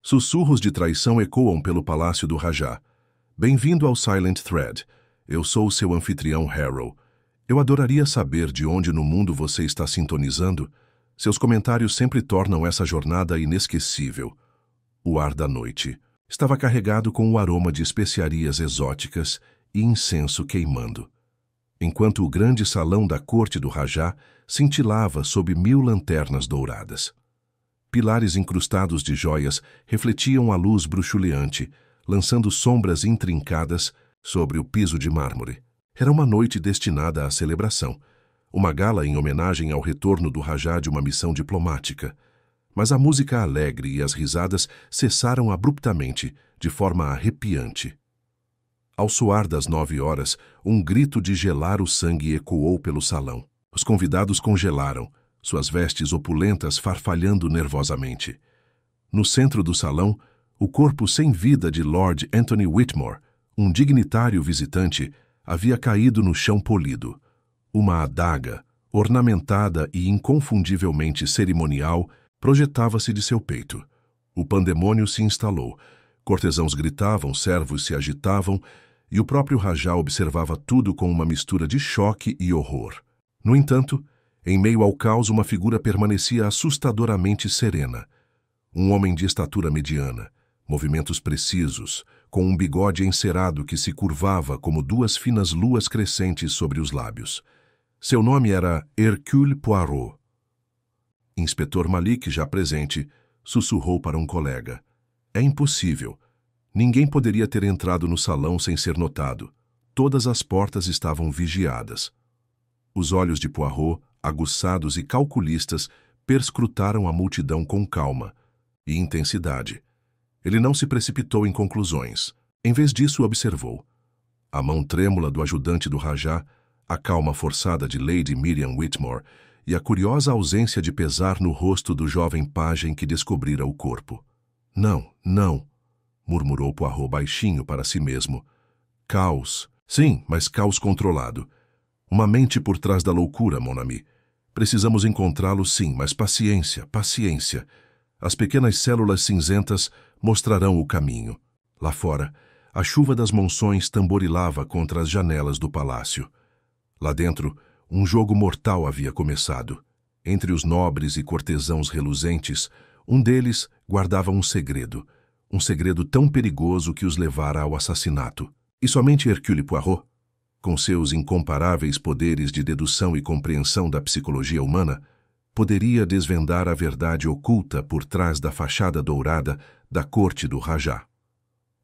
Sussurros de traição ecoam pelo palácio do Rajá. Bem-vindo ao Silent Thread. Eu sou o seu anfitrião Harrow. Eu adoraria saber de onde no mundo você está sintonizando. Seus comentários sempre tornam essa jornada inesquecível. O ar da noite estava carregado com o aroma de especiarias exóticas e incenso queimando, enquanto o grande salão da corte do Rajá cintilava sob 1000 lanternas douradas. Pilares incrustados de joias refletiam a luz bruxuleante, lançando sombras intrincadas sobre o piso de mármore. Era uma noite destinada à celebração, uma gala em homenagem ao retorno do Rajá de uma missão diplomática. Mas a música alegre e as risadas cessaram abruptamente, de forma arrepiante. Ao soar das 9 horas, um grito de gelar o sangue ecoou pelo salão. Os convidados congelaram, suas vestes opulentas farfalhando nervosamente. No centro do salão, o corpo sem vida de Lord Anthony Whitmore, um dignitário visitante, havia caído no chão polido. Uma adaga, ornamentada e inconfundivelmente cerimonial, projetava-se de seu peito. O pandemônio se instalou. Cortesãos gritavam, servos se agitavam, e o próprio Rajá observava tudo com uma mistura de choque e horror. No entanto, em meio ao caos, uma figura permanecia assustadoramente serena. Um homem de estatura mediana, movimentos precisos, com um bigode encerado que se curvava como 2 finas luas crescentes sobre os lábios. Seu nome era Hercule Poirot. Inspetor Malik, já presente, sussurrou para um colega. É impossível. Ninguém poderia ter entrado no salão sem ser notado. Todas as portas estavam vigiadas. Os olhos de Poirot, aguçados e calculistas, perscrutaram a multidão com calma e intensidade. Ele não se precipitou em conclusões. Em vez disso, observou. A mão trêmula do ajudante do Rajá, a calma forçada de Lady Miriam Whitmore e a curiosa ausência de pesar no rosto do jovem pajem que descobrira o corpo. Não, não, murmurou Poirot baixinho para si mesmo. Caos. Sim, mas caos controlado. Uma mente por trás da loucura, mon ami. Precisamos encontrá-lo, sim, mas paciência, paciência. As pequenas células cinzentas mostrarão o caminho. Lá fora, a chuva das monções tamborilava contra as janelas do palácio. Lá dentro, um jogo mortal havia começado. Entre os nobres e cortesãos reluzentes, um deles guardava um segredo tão perigoso que os levara ao assassinato. E somente Hercule Poirot, com seus incomparáveis poderes de dedução e compreensão da psicologia humana, poderia desvendar a verdade oculta por trás da fachada dourada da corte do Rajá.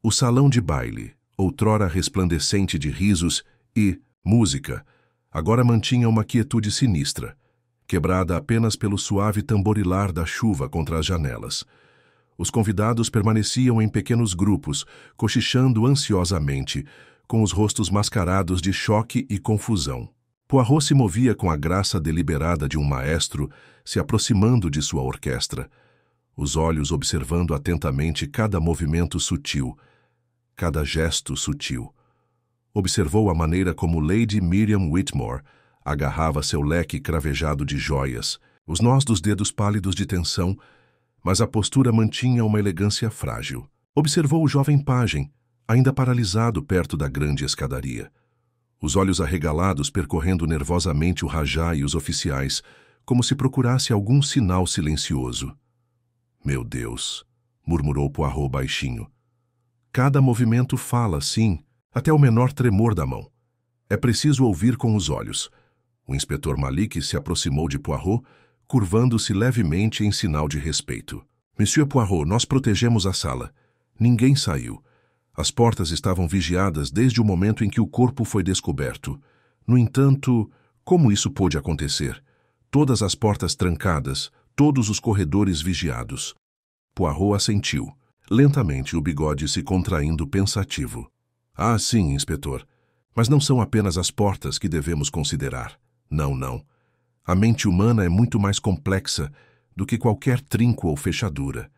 O salão de baile, outrora resplandecente de risos e música, agora mantinha uma quietude sinistra, quebrada apenas pelo suave tamborilar da chuva contra as janelas. Os convidados permaneciam em pequenos grupos, cochichando ansiosamente, com os rostos mascarados de choque e confusão. Poirot se movia com a graça deliberada de um maestro se aproximando de sua orquestra, os olhos observando atentamente cada movimento sutil, cada gesto sutil. Observou a maneira como Lady Miriam Whitmore agarrava seu leque cravejado de joias, os nós dos dedos pálidos de tensão, mas a postura mantinha uma elegância frágil. Observou o jovem pajem, ainda paralisado perto da grande escadaria. Os olhos arregalados percorrendo nervosamente o Rajá e os oficiais, como se procurasse algum sinal silencioso. Meu Deus, murmurou Poirot baixinho. Cada movimento fala, sim, até o menor tremor da mão. É preciso ouvir com os olhos. O inspetor Malik se aproximou de Poirot, curvando-se levemente em sinal de respeito. Monsieur Poirot, nós protegemos a sala. Ninguém saiu. As portas estavam vigiadas desde o momento em que o corpo foi descoberto. No entanto, como isso pôde acontecer? Todas as portas trancadas, todos os corredores vigiados. Poirot assentiu, lentamente o bigode se contraindo pensativo. Ah, sim, inspetor. Mas não são apenas as portas que devemos considerar. Não, não. A mente humana é muito mais complexa do que qualquer trinco ou fechadura.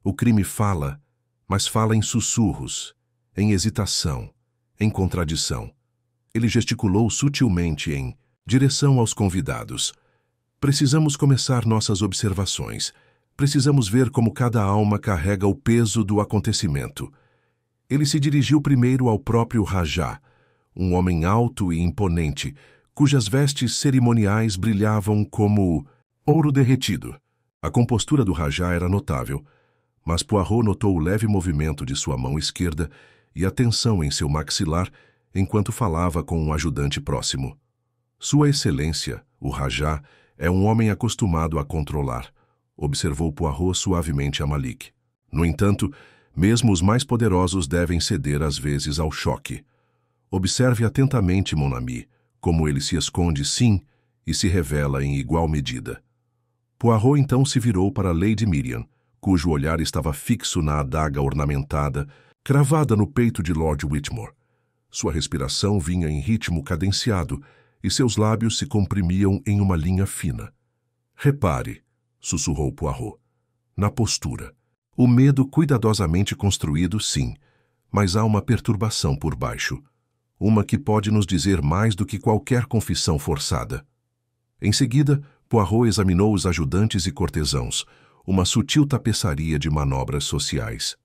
O crime fala, mas fala em sussurros, em hesitação, em contradição. Ele gesticulou sutilmente em direção aos convidados. Precisamos começar nossas observações. Precisamos ver como cada alma carrega o peso do acontecimento. Ele se dirigiu primeiro ao próprio Rajá, um homem alto e imponente, cujas vestes cerimoniais brilhavam como ouro derretido. A compostura do Rajá era notável, mas Poirot notou o leve movimento de sua mão esquerda e a tensão em seu maxilar enquanto falava com um ajudante próximo. Sua Excelência, o Rajá, é um homem acostumado a controlar, observou Poirot suavemente a Malik. No entanto, mesmo os mais poderosos devem ceder às vezes ao choque. Observe atentamente, mon ami, como ele se esconde sim e se revela em igual medida. Poirot então se virou para Lady Miriam, cujo olhar estava fixo na adaga ornamentada, cravada no peito de Lord Whitmore. Sua respiração vinha em ritmo cadenciado e seus lábios se comprimiam em uma linha fina. Repare, sussurrou Poirot, na postura. O medo cuidadosamente construído, sim, mas há uma perturbação por baixo. Uma que pode nos dizer mais do que qualquer confissão forçada. Em seguida, Poirot examinou os ajudantes e cortesãos, uma sutil tapeçaria de manobras sociais.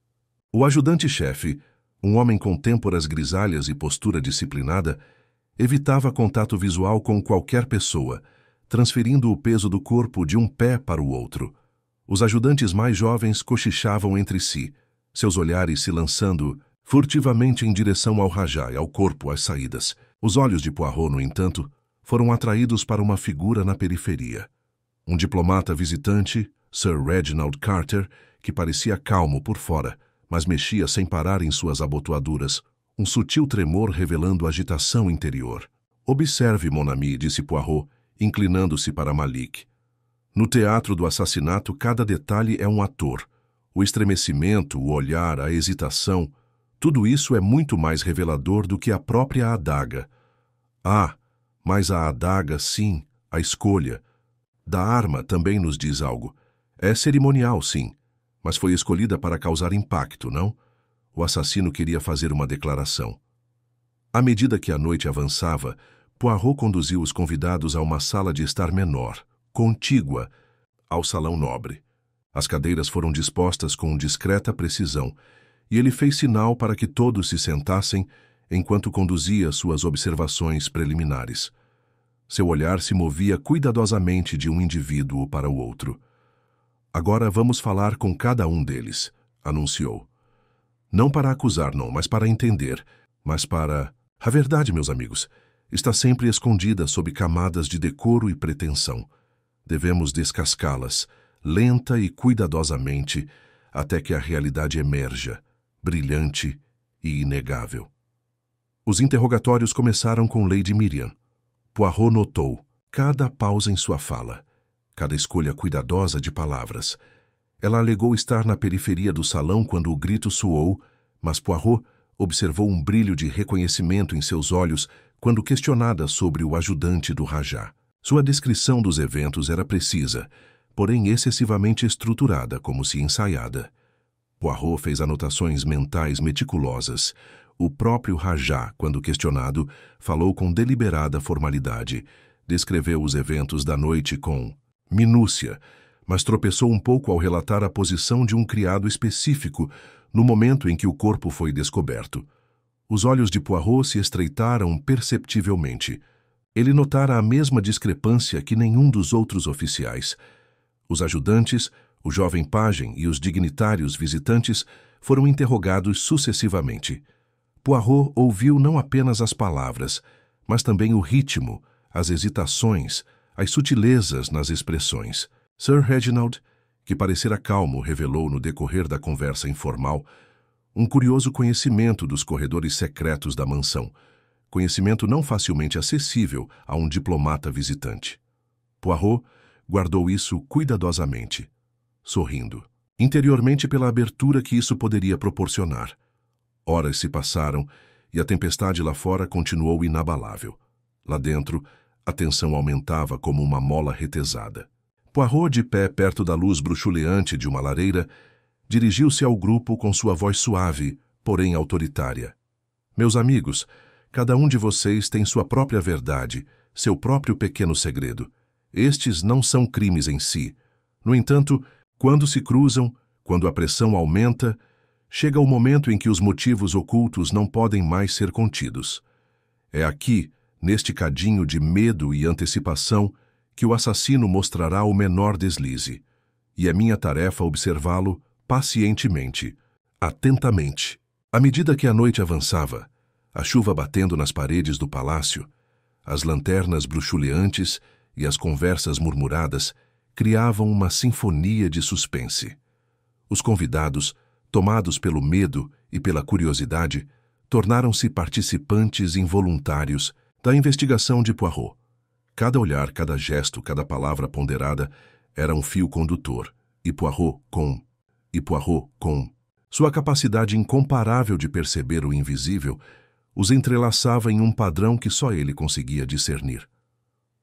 O ajudante-chefe, um homem com têmporas grisalhas e postura disciplinada, evitava contato visual com qualquer pessoa, transferindo o peso do corpo de um pé para o outro. Os ajudantes mais jovens cochichavam entre si, seus olhares se lançando furtivamente em direção ao Rajá e ao corpo às saídas. Os olhos de Poirot, no entanto, foram atraídos para uma figura na periferia. Um diplomata visitante, Sir Reginald Carter, que parecia calmo por fora, mas mexia sem parar em suas abotoaduras, um sutil tremor revelando agitação interior. Observe, mon ami, disse Poirot, inclinando-se para Malik. No teatro do assassinato, cada detalhe é um ator. O estremecimento, o olhar, a hesitação, tudo isso é muito mais revelador do que a própria adaga. Ah, mas a adaga, sim, a escolha. Da arma também nos diz algo. É cerimonial, sim, mas foi escolhida para causar impacto, não? O assassino queria fazer uma declaração. À medida que a noite avançava, Poirot conduziu os convidados a uma sala de estar menor, contígua ao salão nobre. As cadeiras foram dispostas com discreta precisão, e ele fez sinal para que todos se sentassem enquanto conduzia suas observações preliminares. Seu olhar se movia cuidadosamente de um indivíduo para o outro. Agora vamos falar com cada um deles, anunciou. Não para acusar, não, mas para entender, mas para... A verdade, meus amigos, está sempre escondida sob camadas de decoro e pretensão. Devemos descascá-las, lenta e cuidadosamente, até que a realidade emerja, brilhante e inegável. Os interrogatórios começaram com Lady Miriam. Poirot notou cada pausa em sua fala, cada escolha cuidadosa de palavras. Ela alegou estar na periferia do salão quando o grito soou, mas Poirot observou um brilho de reconhecimento em seus olhos quando questionada sobre o ajudante do Rajá. Sua descrição dos eventos era precisa, porém excessivamente estruturada, como se ensaiada. Poirot fez anotações mentais meticulosas. O próprio Rajá, quando questionado, falou com deliberada formalidade. Descreveu os eventos da noite com minúcia, mas tropeçou um pouco ao relatar a posição de um criado específico no momento em que o corpo foi descoberto. Os olhos de Poirot se estreitaram perceptivelmente. Ele notara a mesma discrepância que nenhum dos outros oficiais. Os ajudantes, o jovem pajem e os dignitários visitantes foram interrogados sucessivamente. Poirot ouviu não apenas as palavras, mas também o ritmo, as hesitações, as sutilezas nas expressões. Sir Reginald, que parecera calmo, revelou no decorrer da conversa informal um curioso conhecimento dos corredores secretos da mansão, conhecimento não facilmente acessível a um diplomata visitante. Poirot guardou isso cuidadosamente, sorrindo, interiormente pela abertura que isso poderia proporcionar. Horas se passaram e a tempestade lá fora continuou inabalável. Lá dentro, a tensão aumentava como uma mola retesada. Poirot, de pé perto da luz bruxuleante de uma lareira, dirigiu-se ao grupo com sua voz suave, porém autoritária. Meus amigos, cada um de vocês tem sua própria verdade, seu próprio pequeno segredo. Estes não são crimes em si. No entanto, Quando se cruzam, quando a pressão aumenta, chega o momento em que os motivos ocultos não podem mais ser contidos. É aqui, neste cadinho de medo e antecipação, que o assassino mostrará o menor deslize. E é minha tarefa observá-lo pacientemente, atentamente. À medida que a noite avançava, a chuva batendo nas paredes do palácio, as lanternas bruxuleantes e as conversas murmuradas criavam uma sinfonia de suspense. Os convidados, tomados pelo medo e pela curiosidade, tornaram-se participantes involuntários da investigação de Poirot. Cada olhar, cada gesto, cada palavra ponderada era um fio condutor, e Poirot com sua capacidade incomparável de perceber o invisível, os entrelaçava em um padrão que só ele conseguia discernir.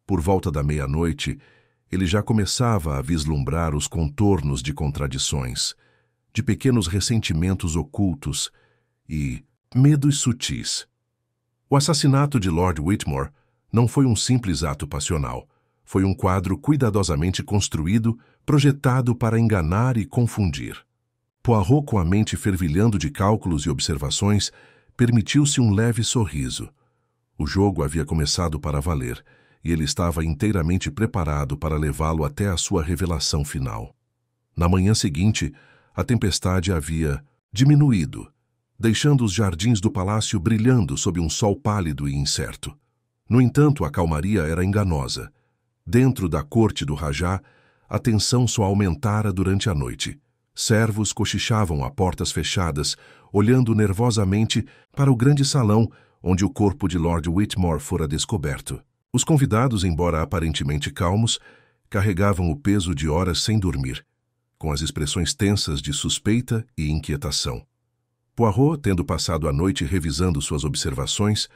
Por volta da meia-noite, ele já começava a vislumbrar os contornos de contradições, de pequenos ressentimentos ocultos e medos sutis. O assassinato de Lord Whitmore não foi um simples ato passional. Foi um quadro cuidadosamente construído, projetado para enganar e confundir. Poirot, com a mente fervilhando de cálculos e observações, permitiu-se um leve sorriso. O jogo havia começado para valer, e ele estava inteiramente preparado para levá-lo até a sua revelação final. Na manhã seguinte, a tempestade havia diminuído, deixando os jardins do palácio brilhando sob um sol pálido e incerto. No entanto, a calmaria era enganosa. Dentro da corte do Rajá, a tensão só aumentara durante a noite. Servos cochichavam a portas fechadas, olhando nervosamente para o grande salão onde o corpo de Lord Whitmore fora descoberto. Os convidados, embora aparentemente calmos, carregavam o peso de horas sem dormir, com as expressões tensas de suspeita e inquietação. Poirot, tendo passado a noite revisando suas observações,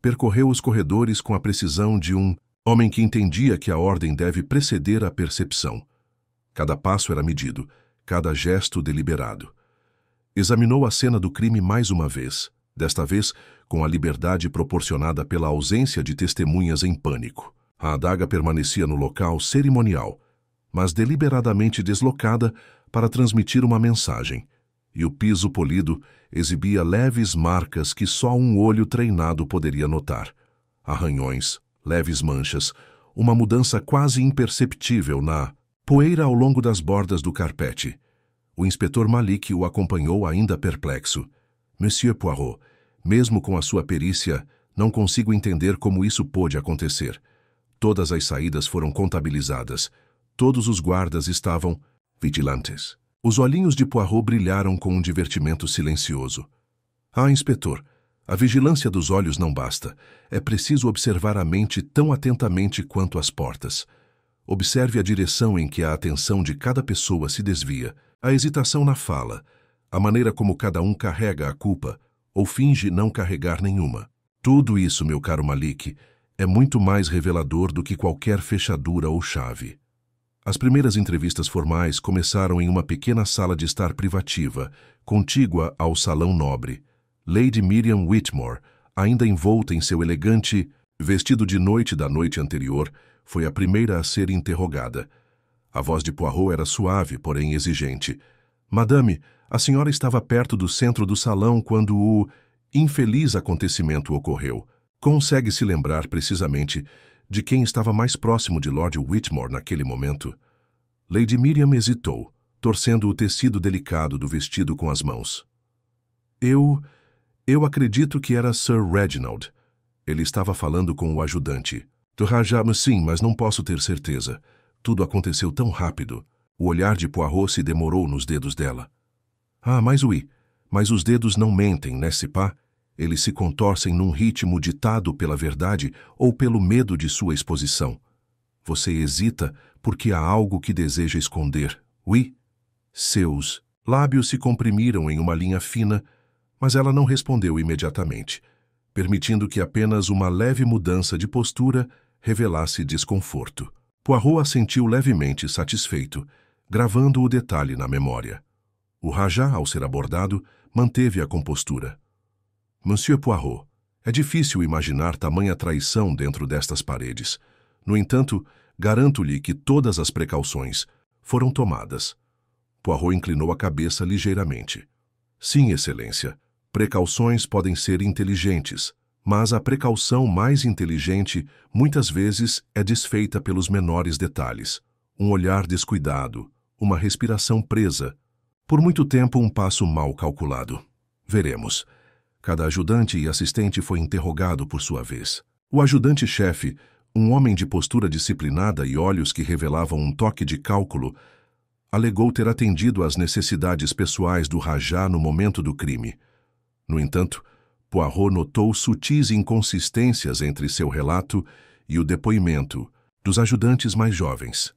percorreu os corredores com a precisão de um homem que entendia que a ordem deve preceder a percepção. Cada passo era medido, cada gesto deliberado. Examinou a cena do crime mais uma vez, desta vez com a liberdade proporcionada pela ausência de testemunhas em pânico. A adaga permanecia no local cerimonial, mas deliberadamente deslocada para transmitir uma mensagem, e o piso polido exibia leves marcas que só um olho treinado poderia notar. Arranhões, leves manchas, uma mudança quase imperceptível na poeira ao longo das bordas do carpete. O inspetor Malik o acompanhou ainda perplexo. Monsieur Poirot, mesmo com a sua perícia, não consigo entender como isso pôde acontecer. Todas as saídas foram contabilizadas. Todos os guardas estavam vigilantes. Os olhinhos de Poirot brilharam com um divertimento silencioso. Ah, inspetor, a vigilância dos olhos não basta. É preciso observar a mente tão atentamente quanto as portas. Observe a direção em que a atenção de cada pessoa se desvia, a hesitação na fala, a maneira como cada um carrega a culpa ou finge não carregar nenhuma. Tudo isso, meu caro Malik, é muito mais revelador do que qualquer fechadura ou chave. As primeiras entrevistas formais começaram em uma pequena sala de estar privativa, contígua ao salão nobre. Lady Miriam Whitmore, ainda envolta em seu elegante vestido de noite da noite anterior, foi a primeira a ser interrogada. A voz de Poirot era suave, porém exigente. Madame, a senhora estava perto do centro do salão quando o infeliz acontecimento ocorreu. Consegue se lembrar precisamente de quem estava mais próximo de Lord Whitmore naquele momento? Lady Miriam hesitou, torcendo o tecido delicado do vestido com as mãos. Eu acredito que era Sir Reginald. Ele estava falando com o ajudante. Do Rajá, sim, mas não posso ter certeza. Tudo aconteceu tão rápido. O olhar de Poirot se demorou nos dedos dela. Ah, mas os dedos não mentem, n'est-ce pas? Eles se contorcem num ritmo ditado pela verdade ou pelo medo de sua exposição. Você hesita porque há algo que deseja esconder. Oui? Seus lábios se comprimiram em uma linha fina, mas ela não respondeu imediatamente, permitindo que apenas uma leve mudança de postura revelasse desconforto. Poirot assentiu levemente satisfeito, gravando o detalhe na memória. O Rajá, ao ser abordado, manteve a compostura. Monsieur Poirot, é difícil imaginar tamanha traição dentro destas paredes. No entanto, garanto-lhe que todas as precauções foram tomadas. Poirot inclinou a cabeça ligeiramente. Sim, Excelência. Precauções podem ser inteligentes, mas a precaução mais inteligente muitas vezes é desfeita pelos menores detalhes. Um olhar descuidado, uma respiração presa. Por muito tempo, um passo mal calculado. Veremos. Cada ajudante e assistente foi interrogado por sua vez. O ajudante-chefe, um homem de postura disciplinada e olhos que revelavam um toque de cálculo, alegou ter atendido às necessidades pessoais do Rajá no momento do crime. No entanto, Poirot notou sutis inconsistências entre seu relato e o depoimento dos ajudantes mais jovens.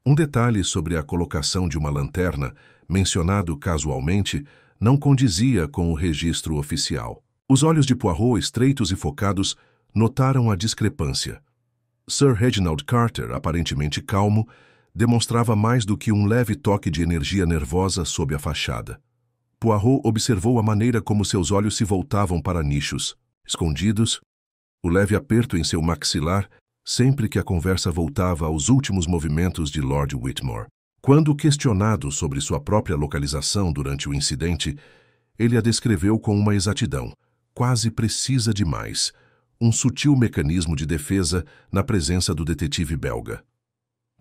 Um detalhe sobre a colocação de uma lanterna, mencionado casualmente, não condizia com o registro oficial. Os olhos de Poirot, estreitos e focados, notaram a discrepância. Sir Reginald Carter, aparentemente calmo, demonstrava mais do que um leve toque de energia nervosa sob a fachada. Poirot observou a maneira como seus olhos se voltavam para nichos, escondidos, o leve aperto em seu maxilar, sempre que a conversa voltava aos últimos movimentos de Lord Whitmore. Quando questionado sobre sua própria localização durante o incidente, ele a descreveu com uma exatidão, quase precisa demais, um sutil mecanismo de defesa na presença do detetive belga.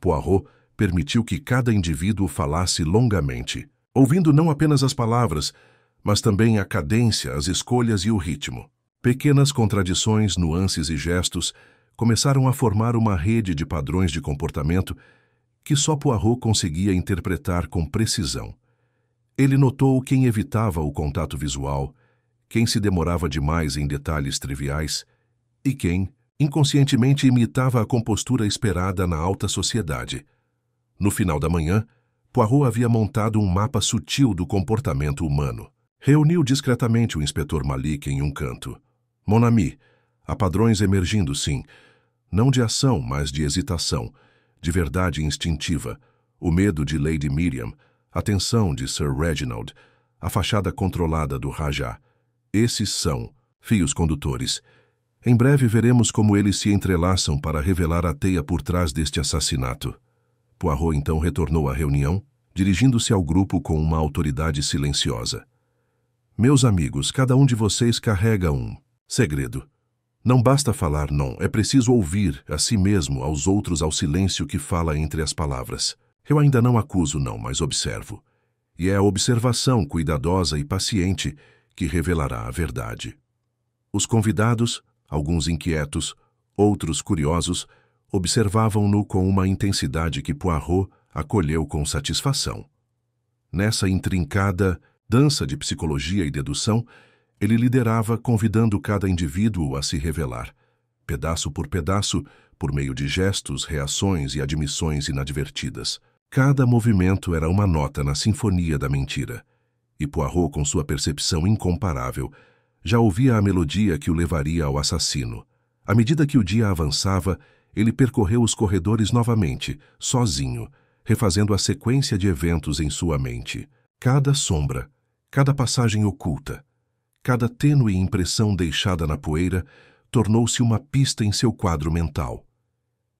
Poirot permitiu que cada indivíduo falasse longamente, ouvindo não apenas as palavras, mas também a cadência, as escolhas e o ritmo. Pequenas contradições, nuances e gestos começaram a formar uma rede de padrões de comportamento que só Poirot conseguia interpretar com precisão. Ele notou quem evitava o contato visual, quem se demorava demais em detalhes triviais e quem, inconscientemente, imitava a compostura esperada na alta sociedade. No final da manhã, Poirot havia montado um mapa sutil do comportamento humano. Reuniu discretamente o inspetor Malik em um canto. Mon ami, há padrões emergindo, sim. Não de ação, mas de hesitação, de verdade instintiva, o medo de Lady Miriam, a tensão de Sir Reginald, a fachada controlada do Rajá. Esses são fios condutores. Em breve veremos como eles se entrelaçam para revelar a teia por trás deste assassinato. Poirot então retornou à reunião, dirigindo-se ao grupo com uma autoridade silenciosa. Meus amigos, cada um de vocês carrega um segredo. Não basta falar não, é preciso ouvir a si mesmo, aos outros, ao silêncio que fala entre as palavras. Eu ainda não acuso não, mas observo. E é a observação cuidadosa e paciente que revelará a verdade. Os convidados, alguns inquietos, outros curiosos, observavam-no com uma intensidade que Poirot acolheu com satisfação. Nessa intrincada dança de psicologia e dedução, ele liderava convidando cada indivíduo a se revelar, pedaço por pedaço, por meio de gestos, reações e admissões inadvertidas. Cada movimento era uma nota na sinfonia da mentira, e Poirot, com sua percepção incomparável, já ouvia a melodia que o levaria ao assassino. À medida que o dia avançava, ele percorreu os corredores novamente, sozinho, refazendo a sequência de eventos em sua mente. Cada sombra, cada passagem oculta, cada tênue impressão deixada na poeira tornou-se uma pista em seu quadro mental.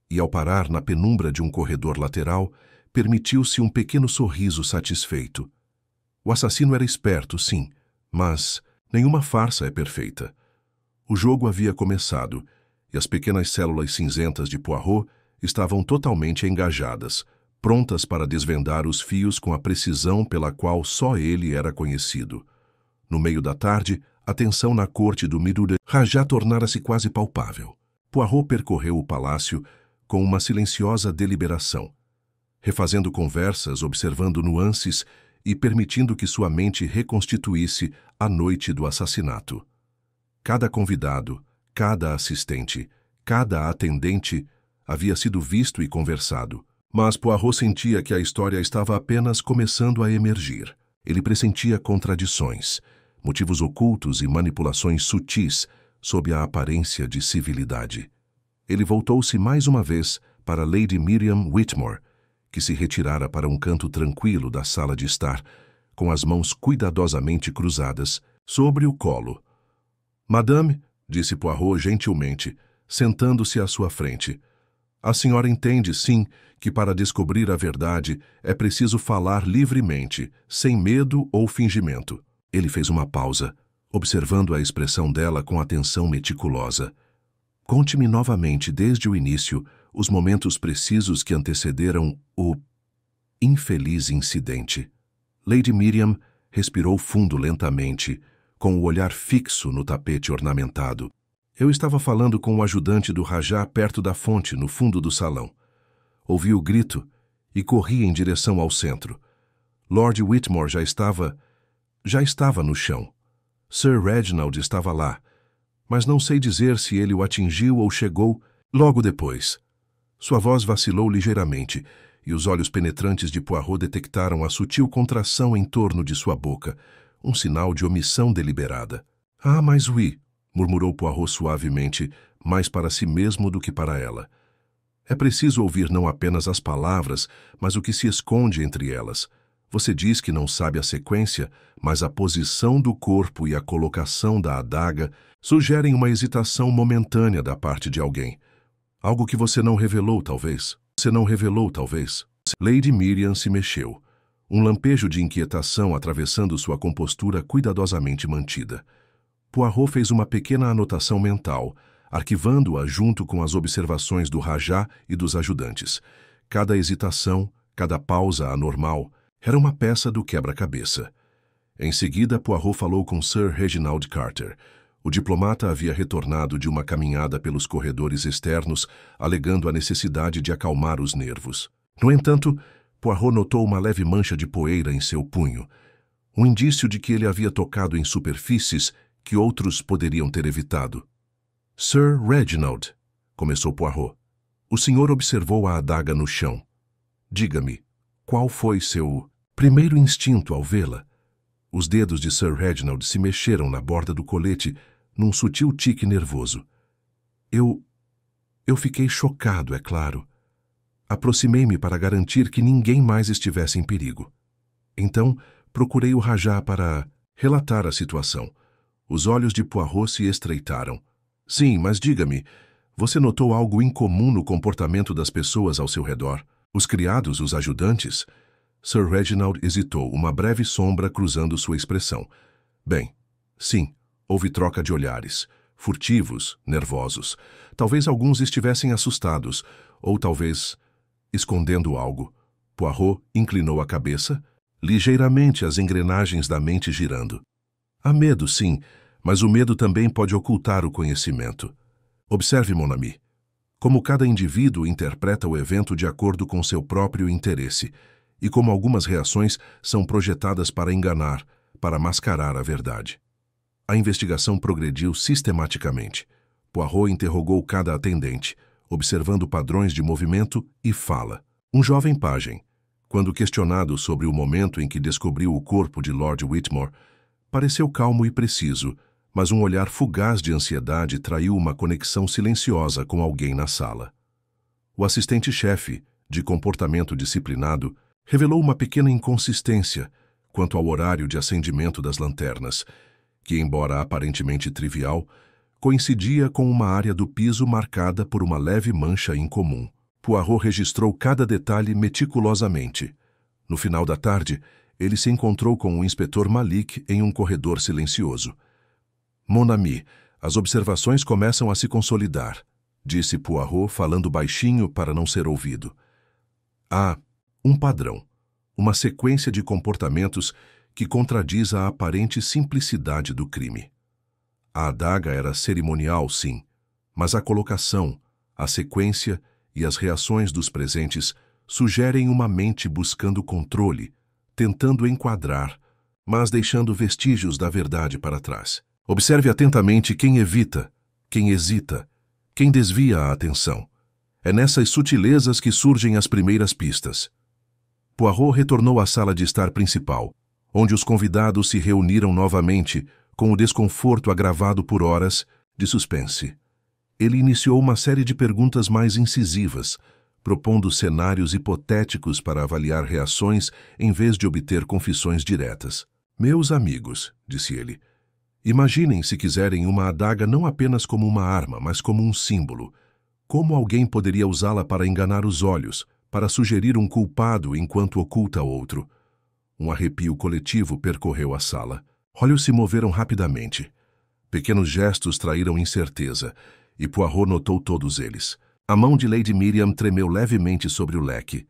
E ao parar na penumbra de um corredor lateral, permitiu-se um pequeno sorriso satisfeito. O assassino era esperto, sim, mas nenhuma farsa é perfeita. O jogo havia começado, e as pequenas células cinzentas de Poirot estavam totalmente engajadas, prontas para desvendar os fios com a precisão pela qual só ele era conhecido. No meio da tarde, a tensão na corte do Mirure Rajá tornara-se quase palpável. Poirot percorreu o palácio com uma silenciosa deliberação, refazendo conversas, observando nuances e permitindo que sua mente reconstituísse a noite do assassinato. Cada convidado, cada assistente, cada atendente havia sido visto e conversado, mas Poirot sentia que a história estava apenas começando a emergir. Ele pressentia contradições, motivos ocultos e manipulações sutis sob a aparência de civilidade. Ele voltou-se mais uma vez para Lady Miriam Whitmore, que se retirara para um canto tranquilo da sala de estar, com as mãos cuidadosamente cruzadas sobre o colo. Madame, disse Poirot gentilmente, sentando-se à sua frente, A senhora entende, sim, que para descobrir a verdade é preciso falar livremente, sem medo ou fingimento. Ele fez uma pausa, observando a expressão dela com atenção meticulosa. Conte-me novamente, desde o início, os momentos precisos que antecederam o infeliz incidente. Lady Miriam respirou fundo lentamente, com o olhar fixo no tapete ornamentado. Eu estava falando com o ajudante do Rajá perto da fonte, no fundo do salão. Ouvi o grito e corri em direção ao centro. Lord Whitmore já estava no chão. Sir Reginald estava lá, mas não sei dizer se ele o atingiu ou chegou logo depois. Sua voz vacilou ligeiramente, e os olhos penetrantes de Poirot detectaram a sutil contração em torno de sua boca, um sinal de omissão deliberada. Ah, mas oui, murmurou Poirot suavemente, mais para si mesmo do que para ela. É preciso ouvir não apenas as palavras, mas o que se esconde entre elas. Você diz que não sabe a sequência, mas a posição do corpo e a colocação da adaga sugerem uma hesitação momentânea da parte de alguém. Algo que você não revelou, talvez. Lady Miriam se mexeu, um lampejo de inquietação atravessando sua compostura cuidadosamente mantida. Poirot fez uma pequena anotação mental, arquivando-a junto com as observações do Rajá e dos ajudantes. Cada hesitação, cada pausa anormal, era uma peça do quebra-cabeça. Em seguida, Poirot falou com Sir Reginald Carter. O diplomata havia retornado de uma caminhada pelos corredores externos, alegando a necessidade de acalmar os nervos. No entanto, Poirot notou uma leve mancha de poeira em seu punho, um indício de que ele havia tocado em superfícies que outros poderiam ter evitado. Sir Reginald, começou Poirot. O senhor observou a adaga no chão. Diga-me, qual foi seu primeiro instinto ao vê-la? Os dedos de Sir Reginald se mexeram na borda do colete num sutil tique nervoso. Eu fiquei chocado, é claro. Aproximei-me para garantir que ninguém mais estivesse em perigo. Então, procurei o Rajá para relatar a situação. Os olhos de Poirot se estreitaram. Sim, mas diga-me, você notou algo incomum no comportamento das pessoas ao seu redor? Os criados, os ajudantes? Sir Reginald hesitou, uma breve sombra cruzando sua expressão. Bem, sim, houve troca de olhares, furtivos, nervosos. Talvez alguns estivessem assustados, ou talvez escondendo algo. Poirot inclinou a cabeça, ligeiramente as engrenagens da mente girando. Há medo, sim, mas o medo também pode ocultar o conhecimento. Observe, mon ami, como cada indivíduo interpreta o evento de acordo com seu próprio interesse, e como algumas reações são projetadas para enganar, para mascarar a verdade. A investigação progrediu sistematicamente. Poirot interrogou cada atendente, observando padrões de movimento e fala. Um jovem pajem, quando questionado sobre o momento em que descobriu o corpo de Lord Whitmore, pareceu calmo e preciso, mas um olhar fugaz de ansiedade traiu uma conexão silenciosa com alguém na sala. O assistente-chefe, de comportamento disciplinado, revelou uma pequena inconsistência quanto ao horário de acendimento das lanternas, que, embora aparentemente trivial, coincidia com uma área do piso marcada por uma leve mancha incomum. Poirot registrou cada detalhe meticulosamente. No final da tarde, ele se encontrou com o inspetor Malik em um corredor silencioso. Mon ami, as observações começam a se consolidar, disse Poirot, falando baixinho para não ser ouvido. Há um padrão, uma sequência de comportamentos que contradiz a aparente simplicidade do crime. A adaga era cerimonial, sim, mas a colocação, a sequência e as reações dos presentes sugerem uma mente buscando controle, tentando enquadrar, mas deixando vestígios da verdade para trás. Observe atentamente quem evita, quem hesita, quem desvia a atenção. É nessas sutilezas que surgem as primeiras pistas. Poirot retornou à sala de estar principal, onde os convidados se reuniram novamente com o desconforto agravado por horas de suspense. Ele iniciou uma série de perguntas mais incisivas, propondo cenários hipotéticos para avaliar reações em vez de obter confissões diretas. Meus amigos, disse ele, imaginem, se quiserem, uma adaga não apenas como uma arma, mas como um símbolo. Como alguém poderia usá-la para enganar os olhos, para sugerir um culpado enquanto oculta outro? Um arrepio coletivo percorreu a sala. Olhos se moveram rapidamente. Pequenos gestos traíram incerteza, e Poirot notou todos eles. A mão de Lady Miriam tremeu levemente sobre o leque.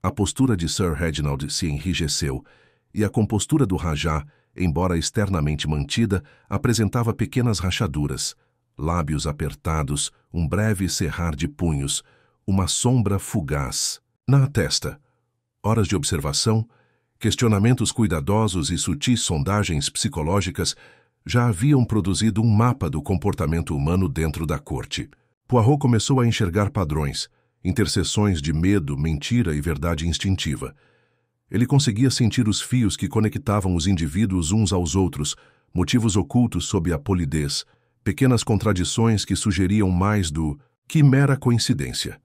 A postura de Sir Reginald se enrijeceu, e a compostura do Rajá, embora externamente mantida, apresentava pequenas rachaduras, lábios apertados, um breve cerrar de punhos, uma sombra fugaz. Na testa, horas de observação, questionamentos cuidadosos e sutis sondagens psicológicas já haviam produzido um mapa do comportamento humano dentro da corte. Poirot começou a enxergar padrões, interseções de medo, mentira e verdade instintiva. Ele conseguia sentir os fios que conectavam os indivíduos uns aos outros, motivos ocultos sob a polidez, pequenas contradições que sugeriam mais do que mera coincidência.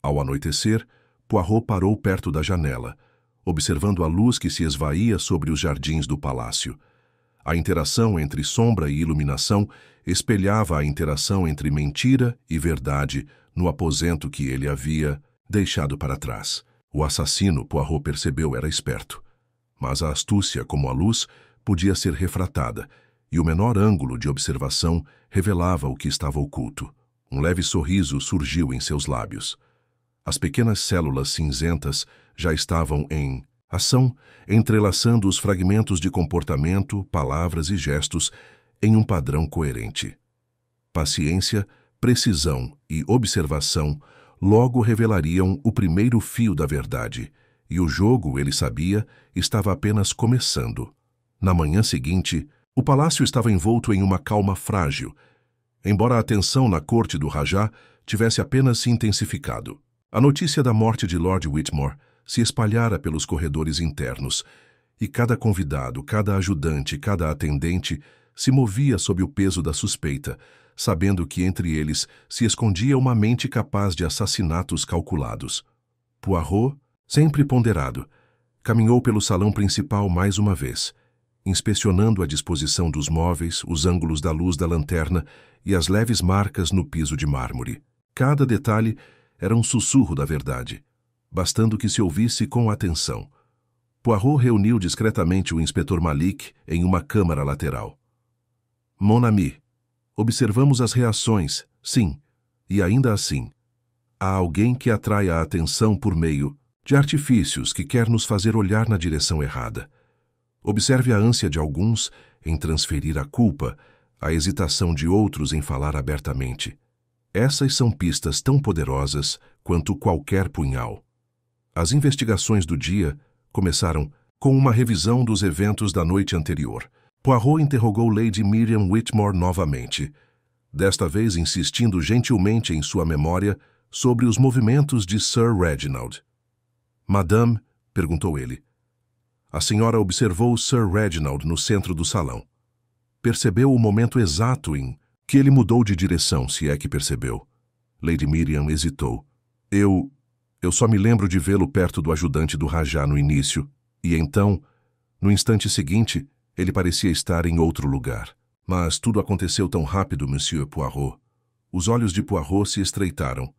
Ao anoitecer, Poirot parou perto da janela, observando a luz que se esvaía sobre os jardins do palácio. A interação entre sombra e iluminação espelhava a interação entre mentira e verdade no aposento que ele havia deixado para trás. O assassino, Poirot percebeu, era esperto. Mas a astúcia, como a luz, podia ser refratada, e o menor ângulo de observação revelava o que estava oculto. Um leve sorriso surgiu em seus lábios. As pequenas células cinzentas já estavam em ação, entrelaçando os fragmentos de comportamento, palavras e gestos em um padrão coerente. Paciência, precisão e observação logo revelariam o primeiro fio da verdade, e o jogo, ele sabia, estava apenas começando. Na manhã seguinte, o palácio estava envolto em uma calma frágil, embora a tensão na corte do Rajá tivesse apenas se intensificado. A notícia da morte de Lord Whitmore se espalhara pelos corredores internos, e cada convidado, cada ajudante, cada atendente se movia sob o peso da suspeita, sabendo que entre eles se escondia uma mente capaz de assassinatos calculados. Poirot, sempre ponderado, caminhou pelo salão principal mais uma vez, inspecionando a disposição dos móveis, os ângulos da luz da lanterna e as leves marcas no piso de mármore. Cada detalhe era um sussurro da verdade, bastando que se ouvisse com atenção. Poirot reuniu discretamente o inspetor Malik em uma câmara lateral. Mon ami, observamos as reações, sim, e ainda assim, há alguém que atrai a atenção por meio de artifícios que quer nos fazer olhar na direção errada. Observe a ânsia de alguns em transferir a culpa, a hesitação de outros em falar abertamente. Essas são pistas tão poderosas quanto qualquer punhal. As investigações do dia começaram com uma revisão dos eventos da noite anterior. Poirot interrogou Lady Miriam Whitmore novamente, desta vez insistindo gentilmente em sua memória sobre os movimentos de Sir Reginald. Madame, perguntou ele. A senhora observou Sir Reginald no centro do salão. Percebeu o momento exato em que ele mudou de direção, se é que percebeu. Lady Miriam hesitou. Eu só me lembro de vê-lo perto do ajudante do Rajá no início, e então, no instante seguinte, ele parecia estar em outro lugar. Mas tudo aconteceu tão rápido, Monsieur Poirot. Os olhos de Poirot se estreitaram.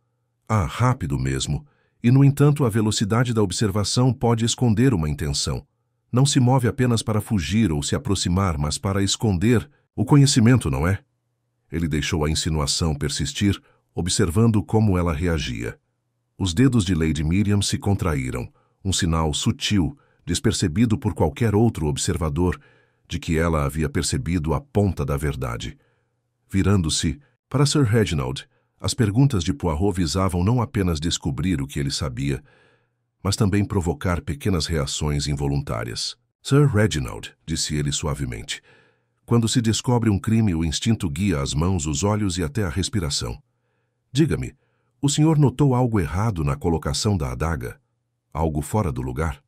Ah, rápido mesmo. E, no entanto, a velocidade da observação pode esconder uma intenção. Não se move apenas para fugir ou se aproximar, mas para esconder o conhecimento, não é? Ele deixou a insinuação persistir, observando como ela reagia. Os dedos de Lady Miriam se contraíram, um sinal sutil, despercebido por qualquer outro observador, de que ela havia percebido a ponta da verdade. Virando-se para Sir Reginald, as perguntas de Poirot visavam não apenas descobrir o que ele sabia, mas também provocar pequenas reações involuntárias. Sir Reginald, disse ele suavemente, quando se descobre um crime, o instinto guia as mãos, os olhos e até a respiração. Diga-me, o senhor notou algo errado na colocação da adaga? Algo fora do lugar?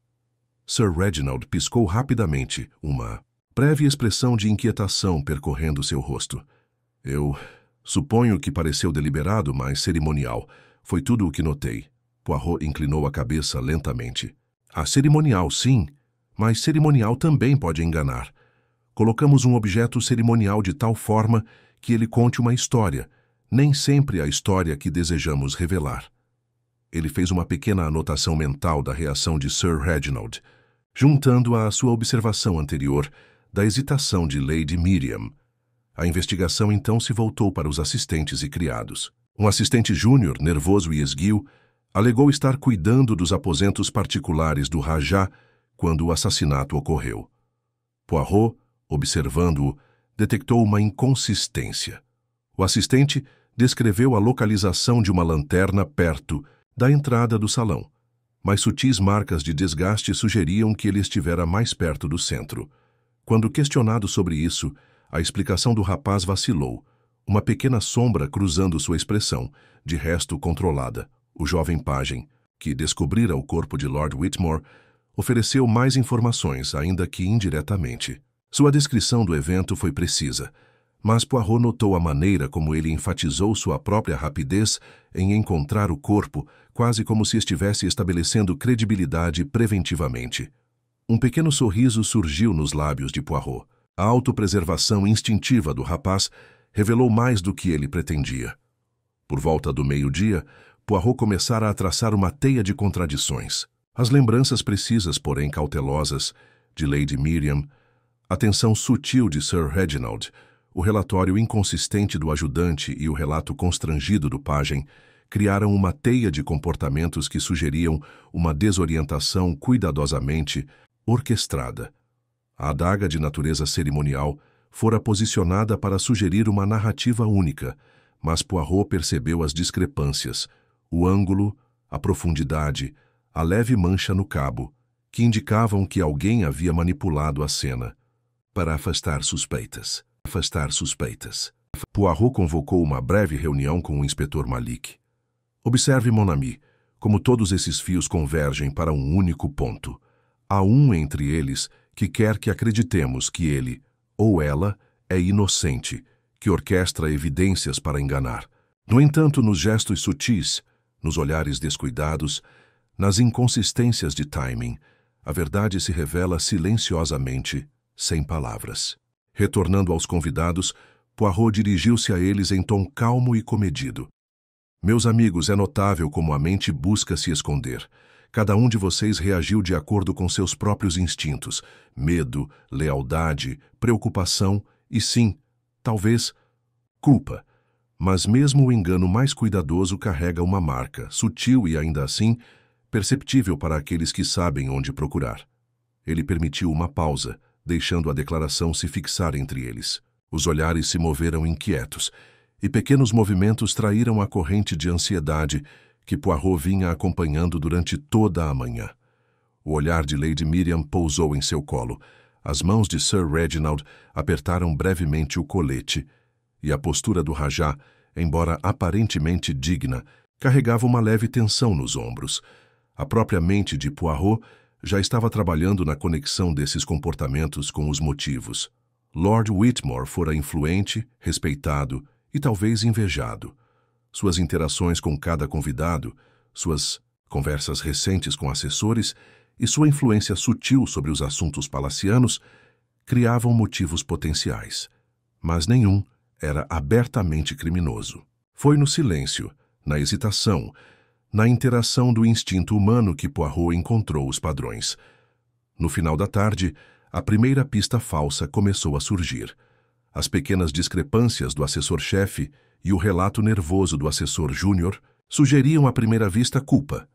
Sir Reginald piscou rapidamente, uma breve expressão de inquietação percorrendo seu rosto. Eu suponho que pareceu deliberado, mas cerimonial. Foi tudo o que notei. Poirot inclinou a cabeça lentamente. Cerimonial, sim, mas cerimonial também pode enganar. Colocamos um objeto cerimonial de tal forma que ele conte uma história, nem sempre a história que desejamos revelar. Ele fez uma pequena anotação mental da reação de Sir Reginald, juntando-a à sua observação anterior da hesitação de Lady Miriam. A investigação então se voltou para os assistentes e criados. Um assistente júnior, nervoso e esguio, alegou estar cuidando dos aposentos particulares do Rajá quando o assassinato ocorreu. Poirot, observando-o, detectou uma inconsistência. O assistente descreveu a localização de uma lanterna perto da entrada do salão, mas sutis marcas de desgaste sugeriam que ele estivera mais perto do centro. Quando questionado sobre isso, a explicação do rapaz vacilou, uma pequena sombra cruzando sua expressão, de resto controlada. O jovem pajem, que descobrira o corpo de Lord Whitmore, ofereceu mais informações, ainda que indiretamente. Sua descrição do evento foi precisa, mas Poirot notou a maneira como ele enfatizou sua própria rapidez em encontrar o corpo, quase como se estivesse estabelecendo credibilidade preventivamente. Um pequeno sorriso surgiu nos lábios de Poirot. A autopreservação instintiva do rapaz revelou mais do que ele pretendia. Por volta do meio-dia, Poirot começara a traçar uma teia de contradições. As lembranças precisas, porém cautelosas, de Lady Miriam, a atenção sutil de Sir Reginald, o relatório inconsistente do ajudante e o relato constrangido do pajem criaram uma teia de comportamentos que sugeriam uma desorientação cuidadosamente orquestrada. A adaga de natureza cerimonial fora posicionada para sugerir uma narrativa única, mas Poirot percebeu as discrepâncias, o ângulo, a profundidade, a leve mancha no cabo, que indicavam que alguém havia manipulado a cena para afastar suspeitas. Poirot convocou uma breve reunião com o inspetor Malik. Observe, mon ami, como todos esses fios convergem para um único ponto. Há um entre eles que quer que acreditemos que ele, ou ela, é inocente, que orquestra evidências para enganar. No entanto, nos gestos sutis, nos olhares descuidados, nas inconsistências de timing, a verdade se revela silenciosamente, sem palavras. Retornando aos convidados, Poirot dirigiu-se a eles em tom calmo e comedido. Meus amigos, é notável como a mente busca se esconder. Cada um de vocês reagiu de acordo com seus próprios instintos, medo, lealdade, preocupação e, sim, talvez, culpa. Mas mesmo o engano mais cuidadoso carrega uma marca, sutil e ainda assim, perceptível para aqueles que sabem onde procurar. Ele permitiu uma pausa, deixando a declaração se fixar entre eles. Os olhares se moveram inquietos, e pequenos movimentos traíram a corrente de ansiedade que Poirot vinha acompanhando durante toda a manhã. O olhar de Lady Miriam pousou em seu colo, as mãos de Sir Reginald apertaram brevemente o colete, e a postura do Rajá, embora aparentemente digna, carregava uma leve tensão nos ombros. A própria mente de Poirot já estava trabalhando na conexão desses comportamentos com os motivos. Lord Whitmore fora influente, respeitado e talvez invejado. Suas interações com cada convidado, suas conversas recentes com assessores e sua influência sutil sobre os assuntos palacianos criavam motivos potenciais, mas nenhum era abertamente criminoso. Foi no silêncio, na hesitação, na interação do instinto humano que Poirot encontrou os padrões. No final da tarde, a primeira pista falsa começou a surgir. As pequenas discrepâncias do assessor-chefe e o relato nervoso do assessor júnior sugeriam à primeira vista culpa.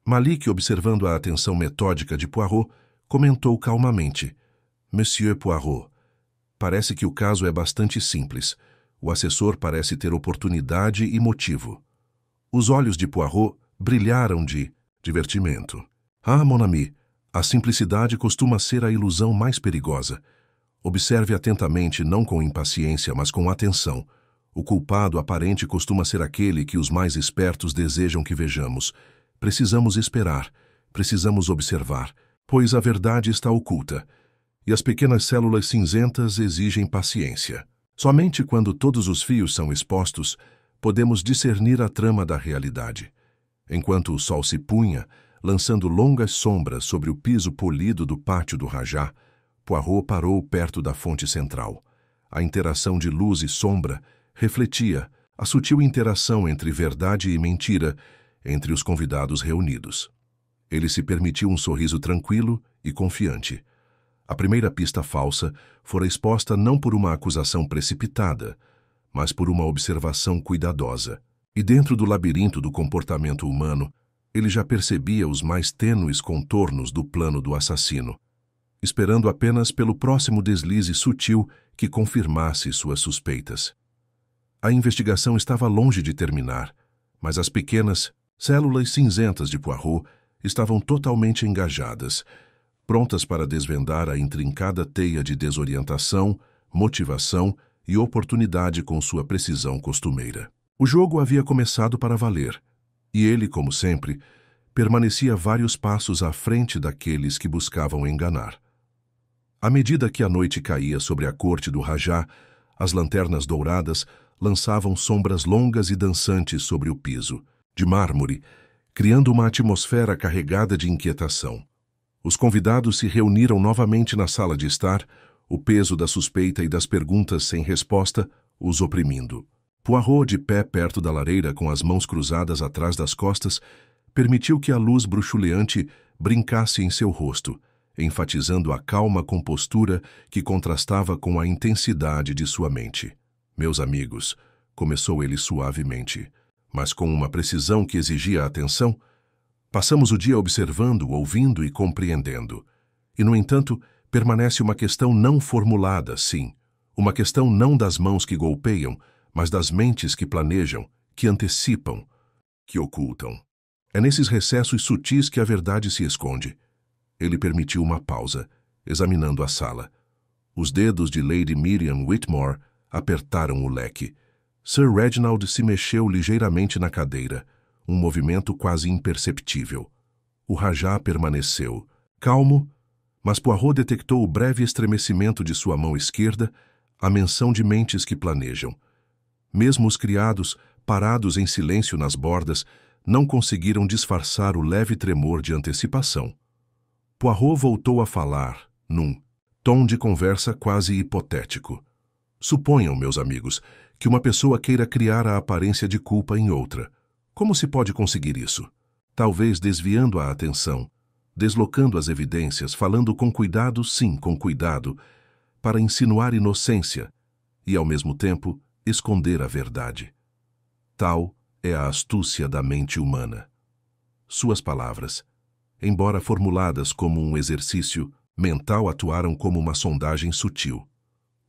Malik, observando a atenção metódica de Poirot, comentou calmamente: Monsieur Poirot, parece que o caso é bastante simples. O assessor parece ter oportunidade e motivo. Os olhos de Poirot brilharam de divertimento. Ah, mon ami, a simplicidade costuma ser a ilusão mais perigosa. Observe atentamente, não com impaciência, mas com atenção. O culpado aparente costuma ser aquele que os mais espertos desejam que vejamos. Precisamos esperar, precisamos observar, pois a verdade está oculta, e as pequenas células cinzentas exigem paciência. Somente quando todos os fios são expostos, podemos discernir a trama da realidade. Enquanto o sol se punha, lançando longas sombras sobre o piso polido do pátio do Rajá, Poirot parou perto da fonte central. A interação de luz e sombra refletia, a sutil interação entre verdade e mentira entre os convidados reunidos. Ele se permitiu um sorriso tranquilo e confiante. A primeira pista falsa fora exposta não por uma acusação precipitada, mas por uma observação cuidadosa. E dentro do labirinto do comportamento humano, ele já percebia os mais tênues contornos do plano do assassino, esperando apenas pelo próximo deslize sutil que confirmasse suas suspeitas. A investigação estava longe de terminar, mas as pequenas células cinzentas de Poirot estavam totalmente engajadas, prontas para desvendar a intrincada teia de desorientação, motivação e oportunidade com sua precisão costumeira. O jogo havia começado para valer, e ele, como sempre, permanecia vários passos à frente daqueles que buscavam enganar. À medida que a noite caía sobre a corte do Rajá, as lanternas douradas lançavam sombras longas e dançantes sobre o piso, de mármore, criando uma atmosfera carregada de inquietação. Os convidados se reuniram novamente na sala de estar, o peso da suspeita e das perguntas sem resposta os oprimindo. Poirot, de pé perto da lareira com as mãos cruzadas atrás das costas, permitiu que a luz bruxuleante brincasse em seu rosto, enfatizando a calma compostura que contrastava com a intensidade de sua mente. Meus amigos, começou ele suavemente, mas com uma precisão que exigia atenção, passamos o dia observando, ouvindo e compreendendo. E, no entanto, permanece uma questão não formulada, sim. Uma questão não das mãos que golpeiam, mas das mentes que planejam, que antecipam, que ocultam. É nesses recessos sutis que a verdade se esconde. Ele permitiu uma pausa, examinando a sala. Os dedos de Lady Miriam Whitmore apertaram o leque. Sir Reginald se mexeu ligeiramente na cadeira, um movimento quase imperceptível. O Rajá permaneceu, calmo, mas Poirot detectou o breve estremecimento de sua mão esquerda, a menção de mentes que planejam. Mesmo os criados, parados em silêncio nas bordas, não conseguiram disfarçar o leve tremor de antecipação. Poirot voltou a falar, num tom de conversa quase hipotético. Suponham, meus amigos, que uma pessoa queira criar a aparência de culpa em outra. Como se pode conseguir isso? Talvez desviando a atenção, deslocando as evidências, falando com cuidado, sim, com cuidado, para insinuar inocência e, ao mesmo tempo, esconder a verdade. Tal é a astúcia da mente humana. Suas palavras, embora formuladas como um exercício mental, atuaram como uma sondagem sutil.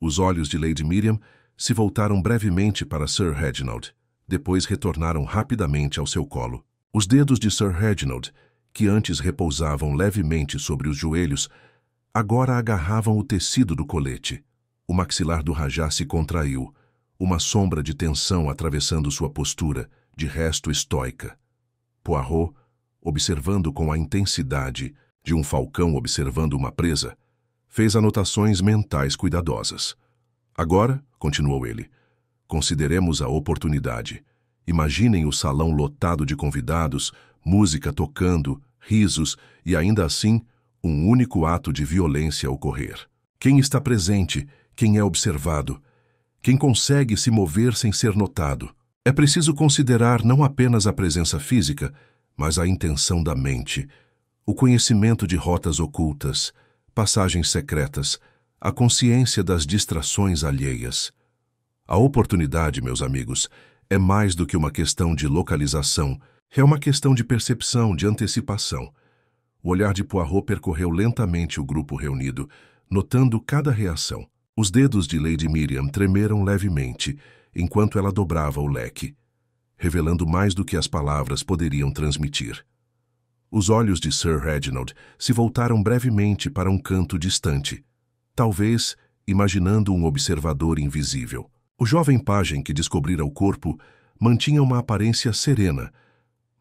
Os olhos de Lady Miriam se voltaram brevemente para Sir Reginald, depois retornaram rapidamente ao seu colo. Os dedos de Sir Reginald, que antes repousavam levemente sobre os joelhos, agora agarravam o tecido do colete. O maxilar do Rajá se contraiu, uma sombra de tensão atravessando sua postura, de resto estoica. Poirot, observando com a intensidade de um falcão observando uma presa, fez anotações mentais cuidadosas. Agora, continuou ele, consideremos a oportunidade. Imaginem o salão lotado de convidados, música tocando, risos e ainda assim um único ato de violência ocorrer. Quem está presente, quem é observado, quem consegue se mover sem ser notado. É preciso considerar não apenas a presença física, mas a intenção da mente, o conhecimento de rotas ocultas, passagens secretas, a consciência das distrações alheias. A oportunidade, meus amigos, é mais do que uma questão de localização, é uma questão de percepção, de antecipação. O olhar de Poirot percorreu lentamente o grupo reunido, notando cada reação. Os dedos de Lady Miriam tremeram levemente, enquanto ela dobrava o leque, revelando mais do que as palavras poderiam transmitir. Os olhos de Sir Reginald se voltaram brevemente para um canto distante, talvez imaginando um observador invisível. O jovem pajem que descobrira o corpo mantinha uma aparência serena,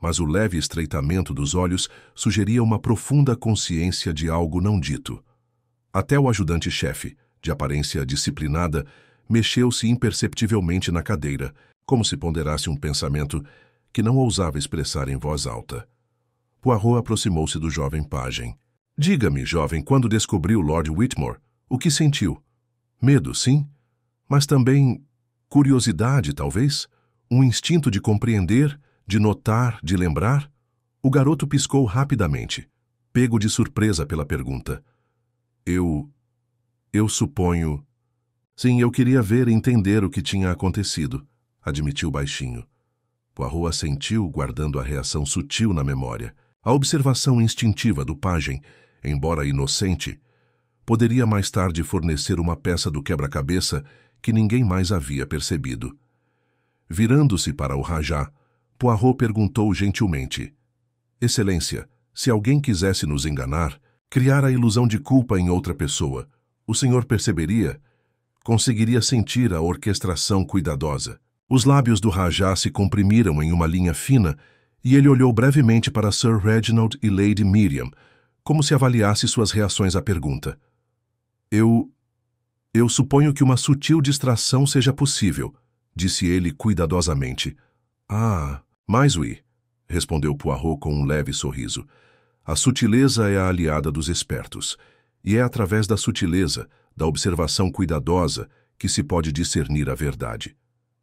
mas o leve estreitamento dos olhos sugeria uma profunda consciência de algo não dito. Até o ajudante-chefe, de aparência disciplinada, mexeu-se imperceptivelmente na cadeira, como se ponderasse um pensamento que não ousava expressar em voz alta. Poirot aproximou-se do jovem pajem. Diga-me, jovem, quando descobriu Lord Whitmore, o que sentiu? Medo, sim? Mas também curiosidade, talvez? Um instinto de compreender, de notar, de lembrar? O garoto piscou rapidamente, pego de surpresa pela pergunta. Eu suponho... Sim, eu queria ver e entender o que tinha acontecido, admitiu baixinho. Poirot assentiu, guardando a reação sutil na memória. A observação instintiva do pajem, embora inocente, poderia mais tarde fornecer uma peça do quebra-cabeça que ninguém mais havia percebido. Virando-se para o Rajá, Poirot perguntou gentilmente: Excelência, se alguém quisesse nos enganar, criar a ilusão de culpa em outra pessoa, o senhor perceberia? Conseguiria sentir a orquestração cuidadosa. Os lábios do Rajá se comprimiram em uma linha fina e ele olhou brevemente para Sir Reginald e Lady Miriam, como se avaliasse suas reações à pergunta. Eu suponho que uma sutil distração seja possível, disse ele cuidadosamente. Ah, mais oui, respondeu Poirot com um leve sorriso. A sutileza é a aliada dos espertos, e é através da sutileza, da observação cuidadosa, que se pode discernir a verdade.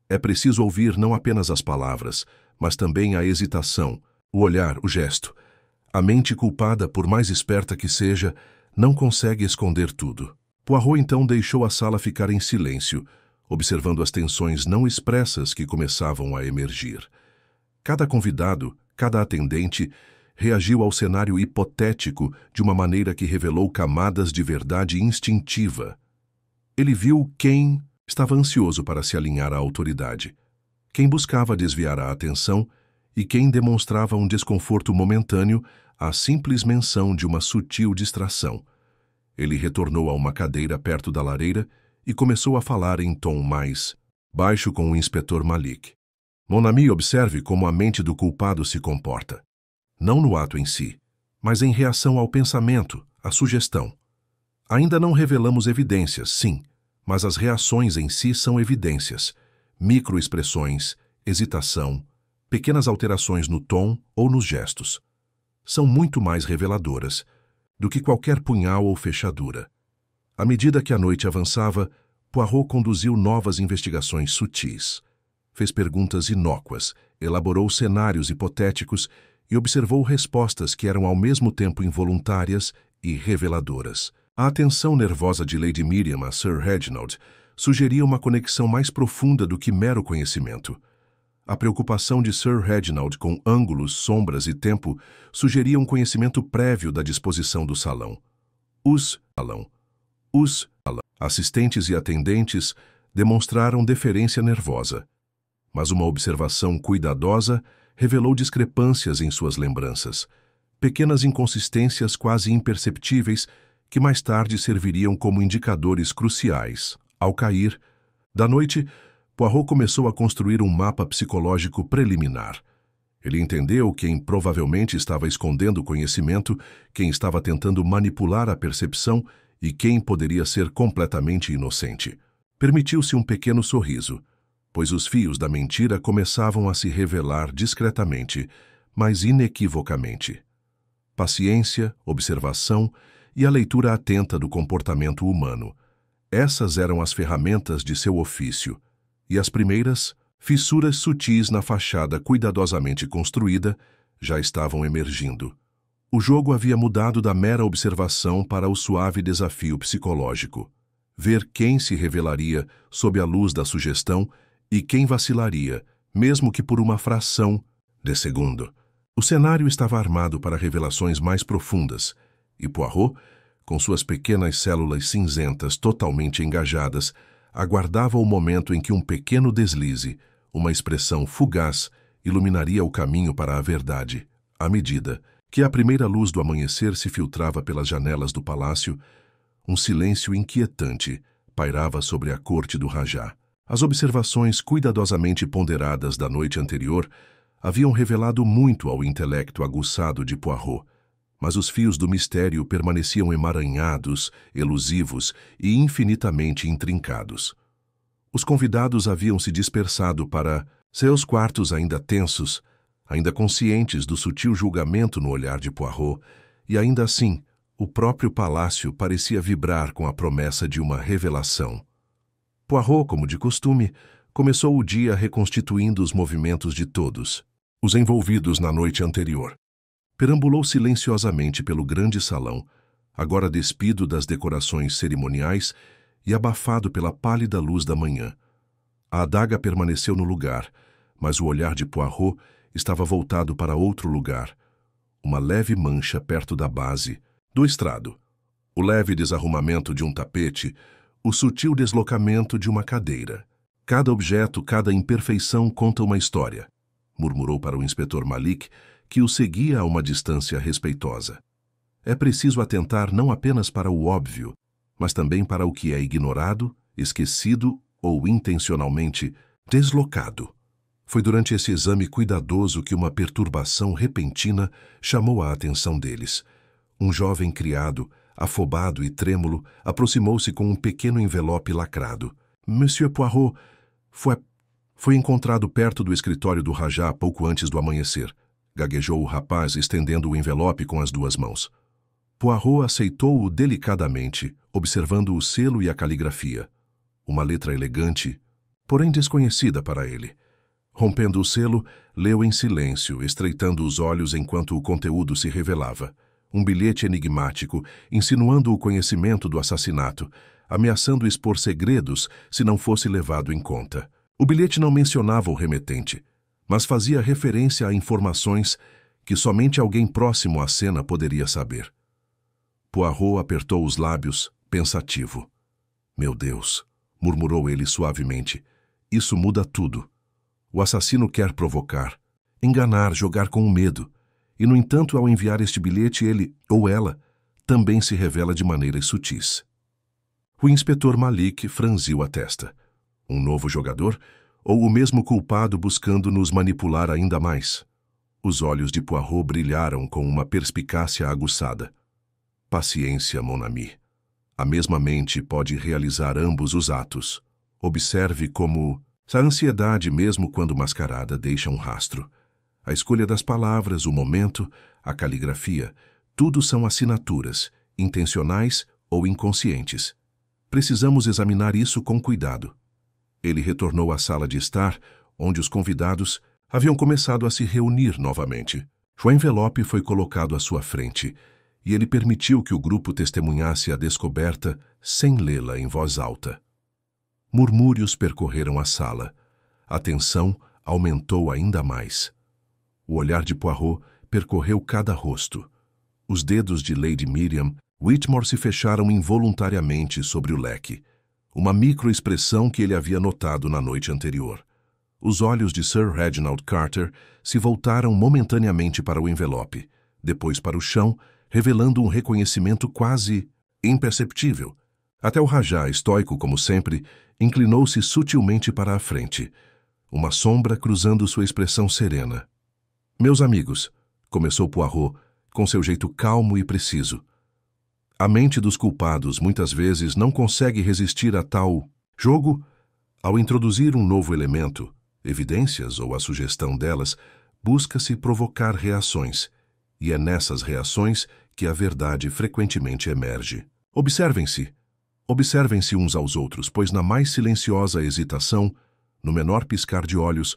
É preciso ouvir não apenas as palavras, mas também a hesitação, o olhar, o gesto. A mente culpada, por mais esperta que seja, não consegue esconder tudo. Poirot então deixou a sala ficar em silêncio, observando as tensões não expressas que começavam a emergir. Cada convidado, cada atendente, reagiu ao cenário hipotético de uma maneira que revelou camadas de verdade instintiva. Ele viu quem estava ansioso para se alinhar à autoridade, quem buscava desviar a atenção e quem demonstrava um desconforto momentâneo à simples menção de uma sutil distração. Ele retornou a uma cadeira perto da lareira e começou a falar em tom mais baixo com o inspetor Malik. Mon ami, observe como a mente do culpado se comporta. Não no ato em si, mas em reação ao pensamento, à sugestão. Ainda não revelamos evidências, sim, mas as reações em si são evidências, microexpressões, hesitação, pequenas alterações no tom ou nos gestos. São muito mais reveladoras do que qualquer punhal ou fechadura. À medida que a noite avançava, Poirot conduziu novas investigações sutis. Fez perguntas inócuas, elaborou cenários hipotéticos e observou respostas que eram ao mesmo tempo involuntárias e reveladoras. A atenção nervosa de Lady Miriam a Sir Reginald sugeria uma conexão mais profunda do que mero conhecimento. A preocupação de Sir Reginald com ângulos, sombras e tempo sugeria um conhecimento prévio da disposição do salão. Os assistentes e atendentes demonstraram deferência nervosa, mas uma observação cuidadosa revelou discrepâncias em suas lembranças, pequenas inconsistências quase imperceptíveis que mais tarde serviriam como indicadores cruciais. Ao cair da noite, Poirot começou a construir um mapa psicológico preliminar. Ele entendeu quem provavelmente estava escondendo o conhecimento, quem estava tentando manipular a percepção e quem poderia ser completamente inocente. Permitiu-se um pequeno sorriso, pois os fios da mentira começavam a se revelar discretamente, mas inequivocamente. Paciência, observação e a leitura atenta do comportamento humano. Essas eram as ferramentas de seu ofício, e as primeiras, fissuras sutis na fachada cuidadosamente construída, já estavam emergindo. O jogo havia mudado da mera observação para o suave desafio psicológico. Ver quem se revelaria sob a luz da sugestão e quem vacilaria, mesmo que por uma fração de segundo. O cenário estava armado para revelações mais profundas, e Poirot, com suas pequenas células cinzentas totalmente engajadas, aguardava o momento em que um pequeno deslize, uma expressão fugaz, iluminaria o caminho para a verdade. À medida que a primeira luz do amanhecer se filtrava pelas janelas do palácio, um silêncio inquietante pairava sobre a corte do Rajá. As observações cuidadosamente ponderadas da noite anterior haviam revelado muito ao intelecto aguçado de Poirot, mas os fios do mistério permaneciam emaranhados, elusivos e infinitamente intrincados. Os convidados haviam se dispersado para seus quartos ainda tensos, ainda conscientes do sutil julgamento no olhar de Poirot, e ainda assim, o próprio palácio parecia vibrar com a promessa de uma revelação. Poirot, como de costume, Começou o dia reconstituindo os movimentos de todos, os envolvidos na noite anterior. Perambulou silenciosamente pelo grande salão, agora despido das decorações cerimoniais e abafado pela pálida luz da manhã. A adaga permaneceu no lugar, mas o olhar de Poirot estava voltado para outro lugar, uma leve mancha perto da base do estrado, o leve desarrumamento de um tapete, o sutil deslocamento de uma cadeira. Cada objeto, cada imperfeição conta uma história, murmurou para o inspetor Malik, que o seguia a uma distância respeitosa. É preciso atentar não apenas para o óbvio, mas também para o que é ignorado, esquecido ou intencionalmente deslocado. Foi durante esse exame cuidadoso que uma perturbação repentina chamou a atenção deles. Um jovem criado, afobado e trêmulo, aproximou-se com um pequeno envelope lacrado. Monsieur Poirot foi encontrado perto do escritório do Rajá pouco antes do amanhecer, gaguejou o rapaz, estendendo o envelope com as duas mãos. Poirot aceitou-o delicadamente, observando o selo e a caligrafia. Uma letra elegante, porém desconhecida para ele. Rompendo o selo, leu em silêncio, estreitando os olhos enquanto o conteúdo se revelava. Um bilhete enigmático, insinuando o conhecimento do assassinato, ameaçando expor segredos se não fosse levado em conta. O bilhete não mencionava o remetente, mas fazia referência a informações que somente alguém próximo à cena poderia saber. Poirot apertou os lábios, pensativo. Meu Deus, murmurou ele suavemente, isso muda tudo. O assassino quer provocar, enganar, jogar com o medo. E, no entanto, ao enviar este bilhete, ele, ou ela, também se revela de maneiras sutis. O inspetor Malik franziu a testa. Um novo jogador? Ou o mesmo culpado buscando nos manipular ainda mais? Os olhos de Poirot brilharam com uma perspicácia aguçada. Paciência, mon ami. A mesma mente pode realizar ambos os atos. Observe como a ansiedade, mesmo quando mascarada, deixa um rastro. A escolha das palavras, o momento, a caligrafia, tudo são assinaturas, intencionais ou inconscientes. Precisamos examinar isso com cuidado. Ele retornou à sala de estar, onde os convidados haviam começado a se reunir novamente. O envelope foi colocado à sua frente, e ele permitiu que o grupo testemunhasse a descoberta sem lê-la em voz alta. Murmúrios percorreram a sala. A tensão aumentou ainda mais. O olhar de Poirot percorreu cada rosto. Os dedos de Lady Miriam Whitmore se fecharam involuntariamente sobre o leque, uma microexpressão que ele havia notado na noite anterior. Os olhos de Sir Reginald Carter se voltaram momentaneamente para o envelope, depois para o chão, revelando um reconhecimento quase imperceptível. Até o Rajá, estoico como sempre, inclinou-se sutilmente para a frente, uma sombra cruzando sua expressão serena. Meus amigos, começou Poirot, com seu jeito calmo e preciso. A mente dos culpados muitas vezes não consegue resistir a tal jogo. Ao introduzir um novo elemento, evidências ou a sugestão delas, busca-se provocar reações, e é nessas reações que a verdade frequentemente emerge. Observem-se uns aos outros, pois na mais silenciosa hesitação, no menor piscar de olhos,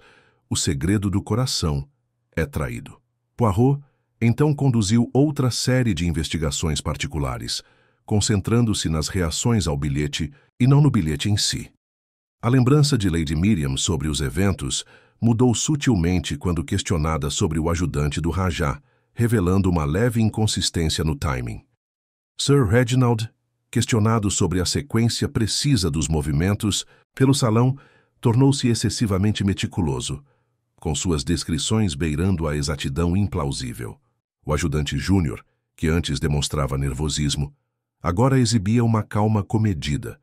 o segredo do coração é traído. Poirot então conduziu outra série de investigações particulares, concentrando-se nas reações ao bilhete e não no bilhete em si. A lembrança de Lady Miriam sobre os eventos mudou sutilmente quando questionada sobre o ajudante do Rajá, revelando uma leve inconsistência no timing. Sir Reginald, questionado sobre a sequência precisa dos movimentos, pelo salão, tornou-se excessivamente meticuloso, com suas descrições beirando a exatidão implausível. O ajudante júnior, que antes demonstrava nervosismo, agora exibia uma calma comedida,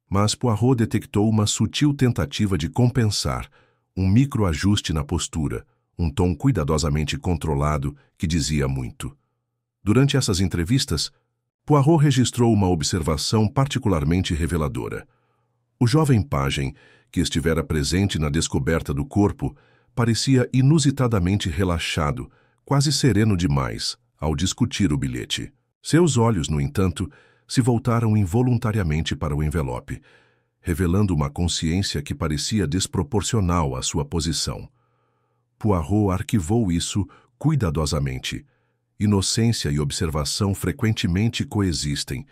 mas Poirot detectou uma sutil tentativa de compensar, um microajuste na postura, um tom cuidadosamente controlado que dizia muito. Durante essas entrevistas, Poirot registrou uma observação particularmente reveladora. O jovem pajem, que estivera presente na descoberta do corpo, parecia inusitadamente relaxado, quase sereno demais, ao discutir o bilhete. Seus olhos, no entanto, se voltaram involuntariamente para o envelope. revelando uma consciência que parecia desproporcional à sua posição. Poirot arquivou isso cuidadosamente. Inocência e observação frequentemente coexistem,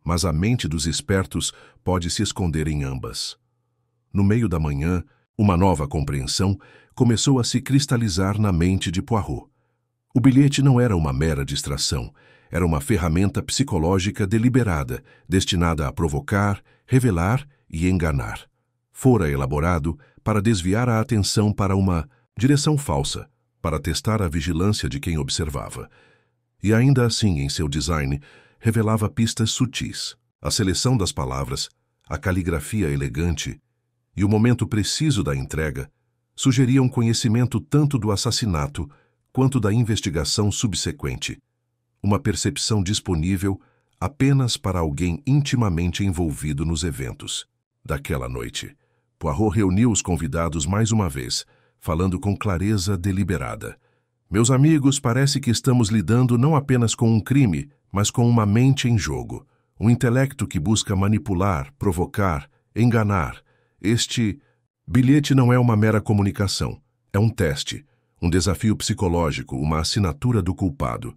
mas a mente dos espertos pode se esconder em ambas. No meio da manhã, uma nova compreensão começou a se cristalizar na mente de Poirot. O bilhete não era uma mera distração, era uma ferramenta psicológica deliberada, destinada a provocar, revelar e enganar. Fora elaborado para desviar a atenção para uma direção falsa, para testar a vigilância de quem observava. E ainda assim, em seu design, revelava pistas sutis. A seleção das palavras, a caligrafia elegante e o momento preciso da entrega sugeriam conhecimento tanto do assassinato quanto da investigação subsequente. Uma percepção disponível apenas para alguém intimamente envolvido nos eventos. Daquela noite, Poirot reuniu os convidados mais uma vez, falando com clareza deliberada. Meus amigos, parece que estamos lidando não apenas com um crime, mas com uma mente em jogo. Um intelecto que busca manipular, provocar, enganar. Este bilhete não é uma mera comunicação. É um teste, um desafio psicológico, uma assinatura do culpado.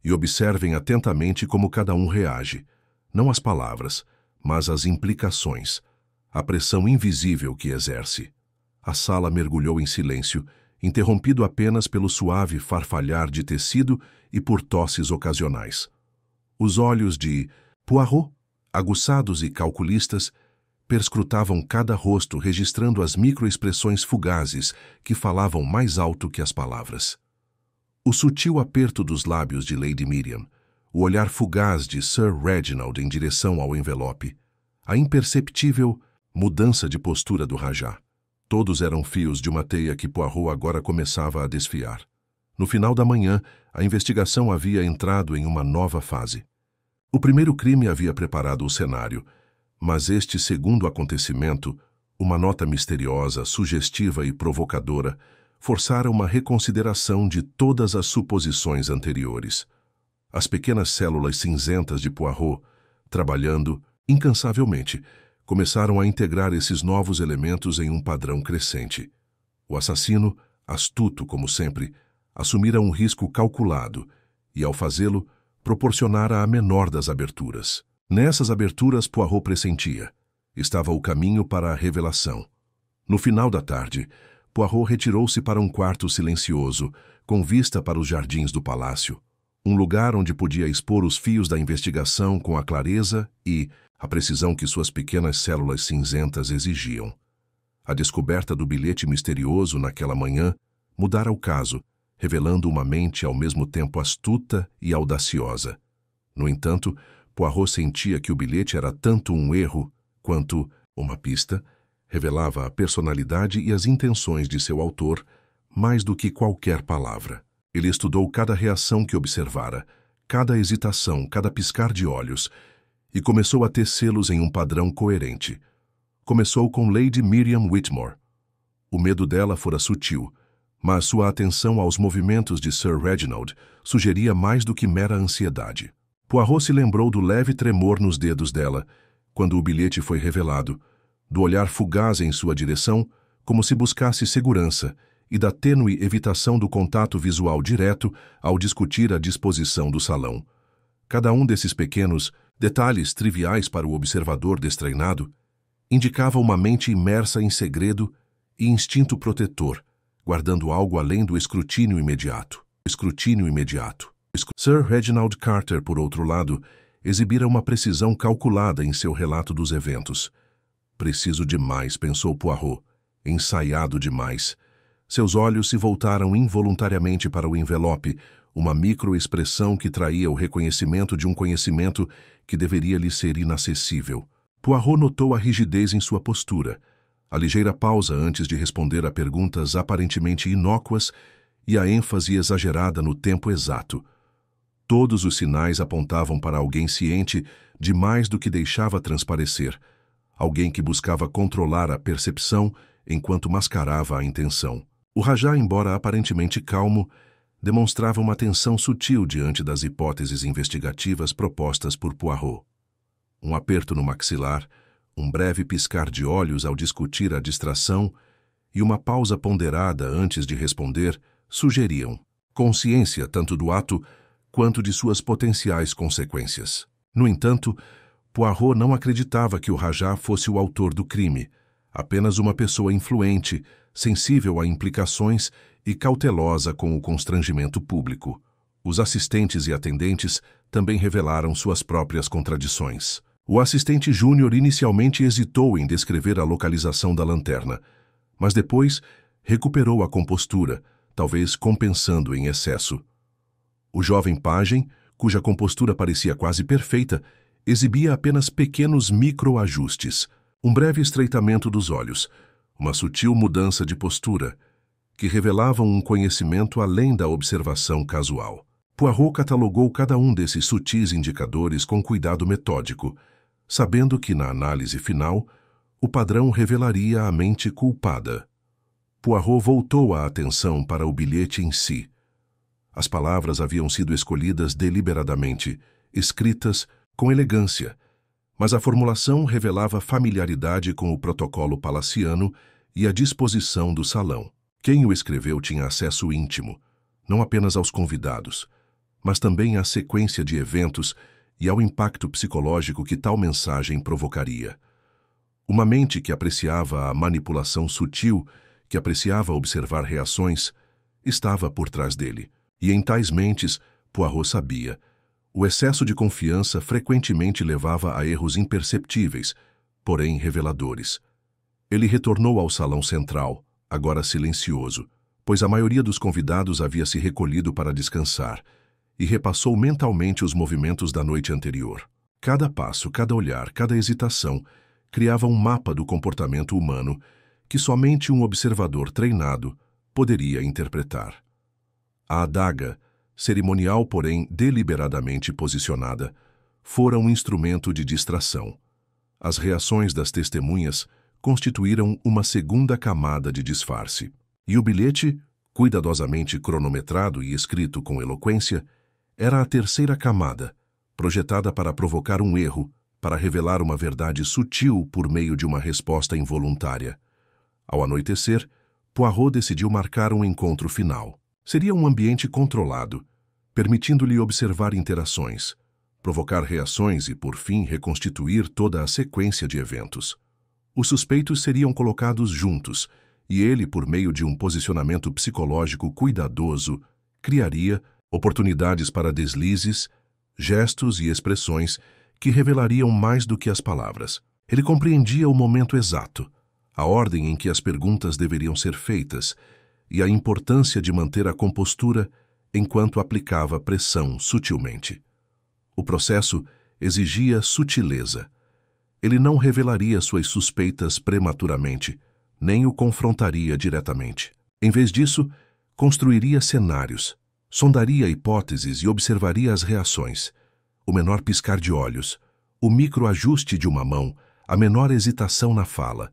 E observem atentamente como cada um reage. Não as palavras, mas as implicações. A pressão invisível que exerce. A sala mergulhou em silêncio, interrompido apenas pelo suave farfalhar de tecido e por tosses ocasionais. Os olhos de Poirot, aguçados e calculistas, perscrutavam cada rosto, registrando as microexpressões fugazes que falavam mais alto que as palavras. O sutil aperto dos lábios de Lady Miriam, o olhar fugaz de Sir Reginald em direção ao envelope, a imperceptível mudança de postura do Rajá. Todos eram fios de uma teia que Poirot agora começava a desfiar. No final da manhã, a investigação havia entrado em uma nova fase. O primeiro crime havia preparado o cenário, mas este segundo acontecimento, uma nota misteriosa, sugestiva e provocadora, forçara uma reconsideração de todas as suposições anteriores. As pequenas células cinzentas de Poirot, trabalhando incansavelmente, começaram a integrar esses novos elementos em um padrão crescente. O assassino, astuto como sempre, assumira um risco calculado e, ao fazê-lo, proporcionara a menor das aberturas. Nessas aberturas, Poirot pressentia. Estava o caminho para a revelação. No final da tarde, Poirot retirou-se para um quarto silencioso, com vista para os jardins do palácio, um lugar onde podia expor os fios da investigação com a clareza e a precisão que suas pequenas células cinzentas exigiam. A descoberta do bilhete misterioso naquela manhã mudara o caso, revelando uma mente ao mesmo tempo astuta e audaciosa. No entanto, Poirot sentia que o bilhete era tanto um erro quanto uma pista, revelava a personalidade e as intenções de seu autor mais do que qualquer palavra. Ele estudou cada reação que observara, cada hesitação, cada piscar de olhos, e começou a tecê-los em um padrão coerente. Começou com Lady Miriam Whitmore. O medo dela fora sutil, mas sua atenção aos movimentos de Sir Reginald sugeria mais do que mera ansiedade. Poirot se lembrou do leve tremor nos dedos dela, quando o bilhete foi revelado, do olhar fugaz em sua direção, como se buscasse segurança, e da tênue evitação do contato visual direto ao discutir a disposição do salão. Cada um desses pequenos detalhes triviais para o observador destreinado indicava uma mente imersa em segredo e instinto protetor, guardando algo além do escrutínio imediato. Sir Reginald Carter, por outro lado, exibira uma precisão calculada em seu relato dos eventos. Preciso demais, pensou Poirot. Ensaiado demais. Seus olhos se voltaram involuntariamente para o envelope, uma microexpressão que traía o reconhecimento de um conhecimento que deveria lhe ser inacessível. Poirot notou a rigidez em sua postura, a ligeira pausa antes de responder a perguntas aparentemente inócuas e a ênfase exagerada no tempo exato. Todos os sinais apontavam para alguém ciente de mais do que deixava transparecer, alguém que buscava controlar a percepção enquanto mascarava a intenção. O Rajá, embora aparentemente calmo, demonstrava uma tensão sutil diante das hipóteses investigativas propostas por Poirot. Um aperto no maxilar, Um breve piscar de olhos ao discutir a distração e uma pausa ponderada antes de responder sugeriam consciência tanto do ato quanto de suas potenciais consequências. No entanto, Poirot não acreditava que o Rajá fosse o autor do crime, apenas uma pessoa influente, sensível a implicações e cautelosa com o constrangimento público. Os assistentes e atendentes também revelaram suas próprias contradições. O assistente Júnior inicialmente hesitou em descrever a localização da lanterna, mas depois recuperou a compostura, talvez compensando em excesso. O jovem pajem, cuja compostura parecia quase perfeita, exibia apenas pequenos microajustes, um breve estreitamento dos olhos, uma sutil mudança de postura, que revelavam um conhecimento além da observação casual. Poirot catalogou cada um desses sutis indicadores com cuidado metódico, sabendo que, na análise final, o padrão revelaria a mente culpada. Poirot voltou a atenção para o bilhete em si. As palavras haviam sido escolhidas deliberadamente, escritas com elegância, mas a formulação revelava familiaridade com o protocolo palaciano e a disposição do salão. Quem o escreveu tinha acesso íntimo, não apenas aos convidados, mas também à sequência de eventos e ao impacto psicológico que tal mensagem provocaria. Uma mente que apreciava a manipulação sutil, que apreciava observar reações, estava por trás dele. E em tais mentes, Poirot sabia, o excesso de confiança frequentemente levava a erros imperceptíveis, porém reveladores. Ele retornou ao salão central, agora silencioso, pois a maioria dos convidados havia se recolhido para descansar, e repassou mentalmente os movimentos da noite anterior. Cada passo, cada olhar, cada hesitação criava um mapa do comportamento humano que somente um observador treinado poderia interpretar. A adaga, cerimonial porém deliberadamente posicionada, fora um instrumento de distração. As reações das testemunhas constituíram uma segunda camada de disfarce. E o bilhete, cuidadosamente cronometrado e escrito com eloquência, era a terceira camada, projetada para provocar um erro, para revelar uma verdade sutil por meio de uma resposta involuntária. Ao anoitecer, Poirot decidiu marcar um encontro final. Seria um ambiente controlado, permitindo-lhe observar interações, provocar reações e, por fim, reconstituir toda a sequência de eventos. Os suspeitos seriam colocados juntos, e ele, por meio de um posicionamento psicológico cuidadoso, criaria oportunidades para deslizes, gestos e expressões que revelariam mais do que as palavras. Ele compreendia o momento exato, a ordem em que as perguntas deveriam ser feitas e a importância de manter a compostura enquanto aplicava pressão sutilmente. O processo exigia sutileza. Ele não revelaria suas suspeitas prematuramente, nem o confrontaria diretamente. Em vez disso, construiria cenários, sondaria hipóteses e observaria as reações. O menor piscar de olhos, o microajuste de uma mão, a menor hesitação na fala,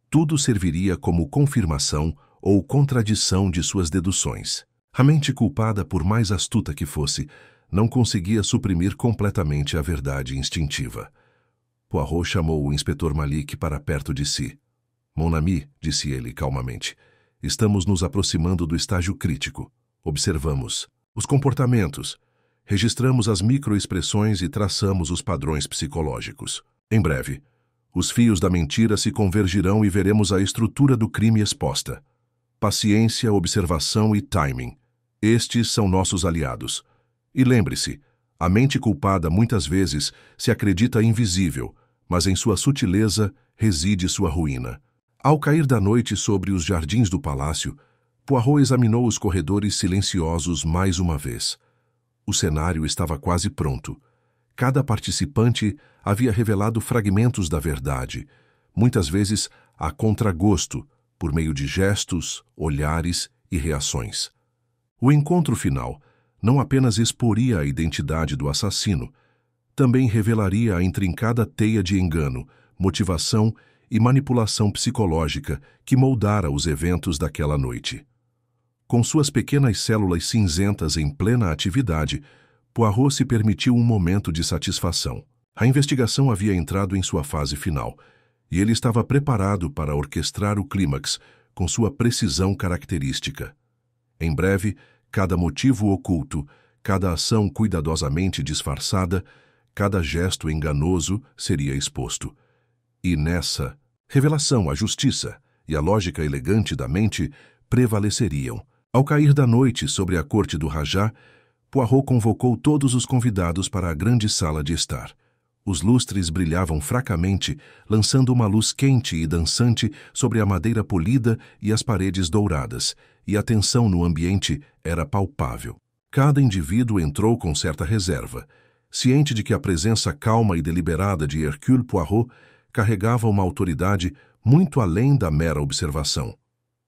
tudo serviria como confirmação ou contradição de suas deduções. A mente culpada, por mais astuta que fosse, não conseguia suprimir completamente a verdade instintiva. Poirot chamou o inspetor Malik para perto de si. Mon ami, disse ele calmamente, estamos nos aproximando do estágio crítico. Observamos os comportamentos, registramos as microexpressões e traçamos os padrões psicológicos. Em breve, os fios da mentira se convergirão e veremos a estrutura do crime exposta. Paciência, observação e timing. Estes são nossos aliados. E lembre-se, a mente culpada muitas vezes se acredita invisível, mas em sua sutileza reside sua ruína. Ao cair da noite sobre os jardins do palácio, Poirot examinou os corredores silenciosos mais uma vez. O cenário estava quase pronto. Cada participante havia revelado fragmentos da verdade, muitas vezes a contragosto, por meio de gestos, olhares e reações. O encontro final não apenas exporia a identidade do assassino, também revelaria a intrincada teia de engano, motivação e manipulação psicológica que moldara os eventos daquela noite. Com suas pequenas células cinzentas em plena atividade, Poirot se permitiu um momento de satisfação. A investigação havia entrado em sua fase final, e ele estava preparado para orquestrar o clímax com sua precisão característica. Em breve, cada motivo oculto, cada ação cuidadosamente disfarçada, cada gesto enganoso seria exposto. E nessa revelação, a justiça e a lógica elegante da mente prevaleceriam. Ao cair da noite sobre a corte do Rajá, Poirot convocou todos os convidados para a grande sala de estar. Os lustres brilhavam fracamente, lançando uma luz quente e dançante sobre a madeira polida e as paredes douradas, e a tensão no ambiente era palpável. Cada indivíduo entrou com certa reserva, ciente de que a presença calma e deliberada de Hercule Poirot carregava uma autoridade muito além da mera observação.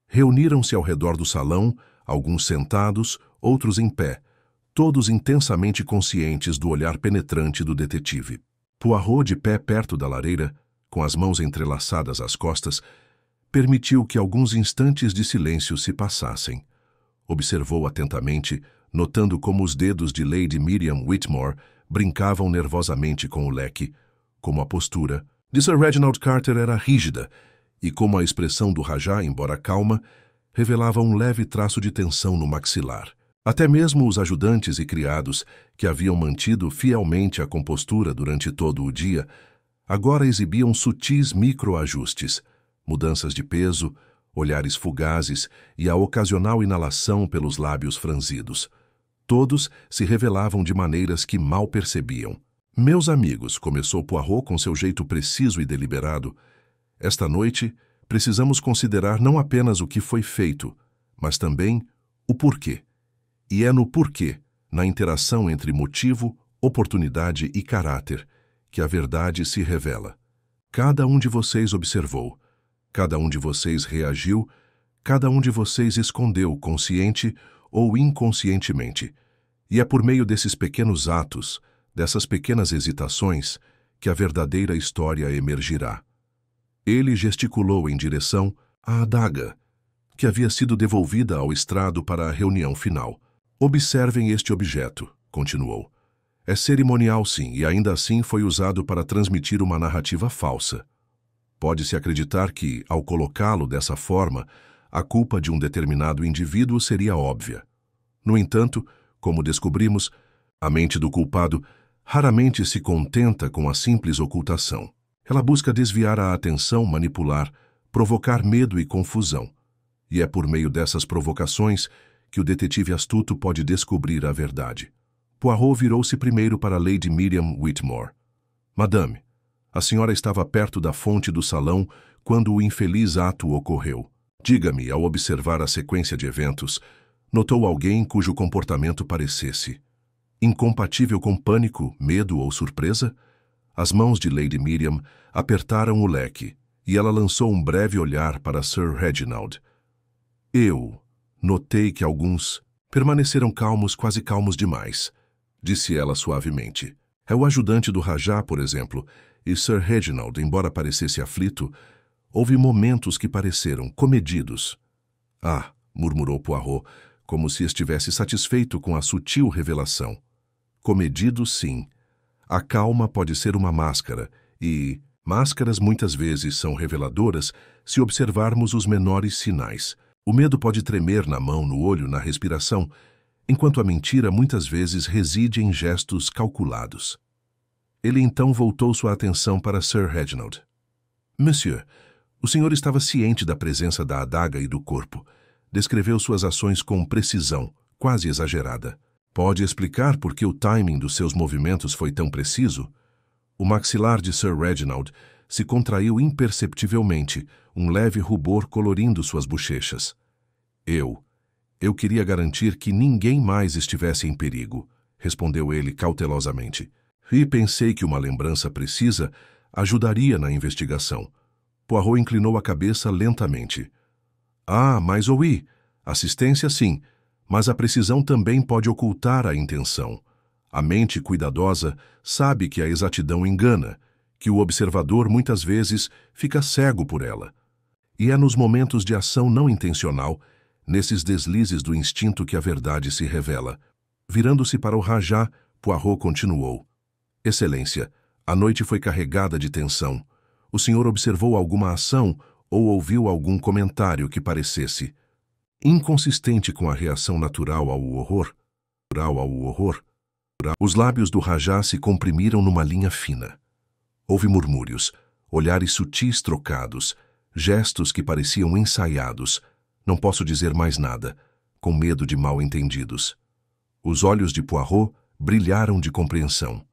Reuniram-se ao redor do salão, alguns sentados, outros em pé, todos intensamente conscientes do olhar penetrante do detetive. Poirot, de pé perto da lareira, com as mãos entrelaçadas às costas, permitiu que alguns instantes de silêncio se passassem. Observou atentamente, notando como os dedos de Lady Miriam Whitmore brincavam nervosamente com o leque, como a postura de Sir Reginald Carter era rígida e como a expressão do Rajá, embora calma, revelava um leve traço de tensão no maxilar. Até mesmo os ajudantes e criados, que haviam mantido fielmente a compostura durante todo o dia, agora exibiam sutis microajustes, mudanças de peso, olhares fugazes e a ocasional inalação pelos lábios franzidos. Todos se revelavam de maneiras que mal percebiam. Meus amigos, começou Poirot com seu jeito preciso e deliberado, esta noite precisamos considerar não apenas o que foi feito, mas também o porquê. E é no porquê, na interação entre motivo, oportunidade e caráter, que a verdade se revela. Cada um de vocês observou, cada um de vocês reagiu, cada um de vocês escondeu consciente ou inconscientemente. E é por meio desses pequenos atos, dessas pequenas hesitações, que a verdadeira história emergirá. Ele gesticulou em direção à adaga, que havia sido devolvida ao estrado para a reunião final. Observem este objeto, continuou. É cerimonial, sim, e ainda assim foi usado para transmitir uma narrativa falsa. Pode-se acreditar que, ao colocá-lo dessa forma, a culpa de um determinado indivíduo seria óbvia. No entanto, como descobrimos, a mente do culpado raramente se contenta com a simples ocultação. Ela busca desviar a atenção, manipular, provocar medo e confusão. E é por meio dessas provocações que o detetive astuto pode descobrir a verdade. Poirot virou-se primeiro para Lady Miriam Whitmore. Madame, a senhora estava perto da fonte do salão quando o infeliz ato ocorreu. Diga-me, ao observar a sequência de eventos, notou alguém cujo comportamento parecesse incompatível com pânico, medo ou surpresa? As mãos de Lady Miriam apertaram o leque e ela lançou um breve olhar para Sir Reginald. Eu notei que alguns permaneceram calmos, quase calmos demais, disse ela suavemente. É o ajudante do Rajá, por exemplo, e Sir Reginald, embora parecesse aflito, houve momentos que pareceram comedidos. Ah, murmurou Poirot, como se estivesse satisfeito com a sutil revelação. Comedido, sim. A calma pode ser uma máscara, e máscaras muitas vezes são reveladoras se observarmos os menores sinais. O medo pode tremer na mão, no olho, na respiração, enquanto a mentira muitas vezes reside em gestos calculados. Ele então voltou sua atenção para Sir Reginald. Monsieur, o senhor estava ciente da presença da adaga e do corpo. Descreveu suas ações com precisão, quase exagerada. Pode explicar por que o timing dos seus movimentos foi tão preciso? O maxilar de Sir Reginald se contraiu imperceptivelmente, um leve rubor colorindo suas bochechas. Eu queria garantir que ninguém mais estivesse em perigo, respondeu ele cautelosamente. E pensei que uma lembrança precisa ajudaria na investigação. Poirot inclinou a cabeça lentamente. Ah, mas ouí. Assistência sim, mas a precisão também pode ocultar a intenção. A mente cuidadosa sabe que a exatidão engana, que o observador muitas vezes fica cego por ela. E é nos momentos de ação não intencional, nesses deslizes do instinto, que a verdade se revela. Virando-se para o Rajá, Poirot continuou. Excelência, a noite foi carregada de tensão. O senhor observou alguma ação ou ouviu algum comentário que parecesse inconsistente com a reação natural ao horror? Os lábios do Rajá se comprimiram numa linha fina. Houve murmúrios, olhares sutis trocados, gestos que pareciam ensaiados. Não posso dizer mais nada, com medo de mal-entendidos. Os olhos de Poirot brilharam de compreensão.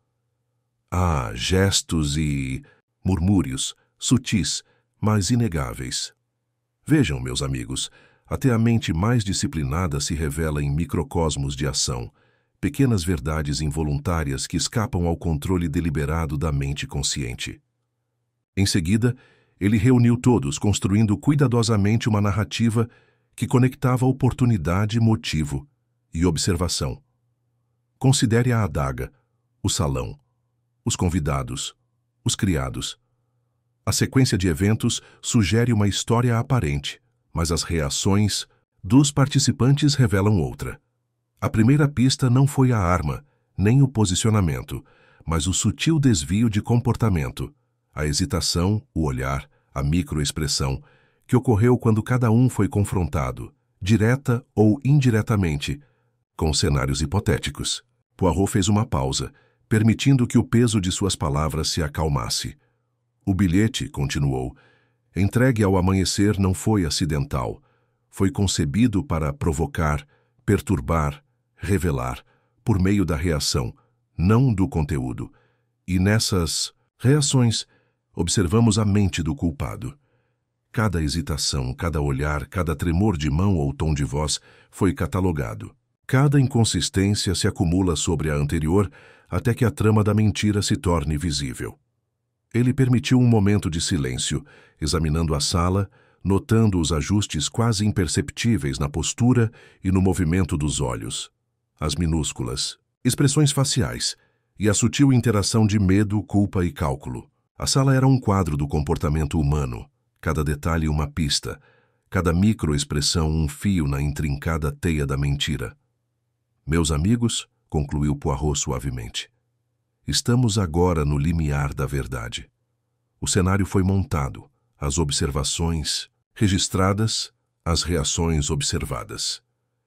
Ah, gestos e murmúrios, sutis, mas inegáveis. Vejam, meus amigos, até a mente mais disciplinada se revela em microcosmos de ação, pequenas verdades involuntárias que escapam ao controle deliberado da mente consciente. Em seguida, ele reuniu todos, construindo cuidadosamente uma narrativa que conectava oportunidade, motivo e observação. Considere a adaga, o salão, os convidados, os criados. A sequência de eventos sugere uma história aparente, mas as reações dos participantes revelam outra. A primeira pista não foi a arma, nem o posicionamento, mas o sutil desvio de comportamento, a hesitação, o olhar, a microexpressão, que ocorreu quando cada um foi confrontado, direta ou indiretamente, com cenários hipotéticos. Poirot fez uma pausa, permitindo que o peso de suas palavras se acalmasse. O bilhete, continuou, entregue ao amanhecer não foi acidental. Foi concebido para provocar, perturbar, revelar, por meio da reação, não do conteúdo. E nessas reações, observamos a mente do culpado. Cada hesitação, cada olhar, cada tremor de mão ou tom de voz foi catalogado. Cada inconsistência se acumula sobre a anterior até que a trama da mentira se torne visível. Ele permitiu um momento de silêncio, examinando a sala, notando os ajustes quase imperceptíveis na postura e no movimento dos olhos, as minúsculas expressões faciais e a sutil interação de medo, culpa e cálculo. A sala era um quadro do comportamento humano, cada detalhe uma pista, cada microexpressão um fio na intrincada teia da mentira. Meus amigos, concluiu Poirot suavemente, estamos agora no limiar da verdade. O cenário foi montado, as observações registradas, as reações observadas.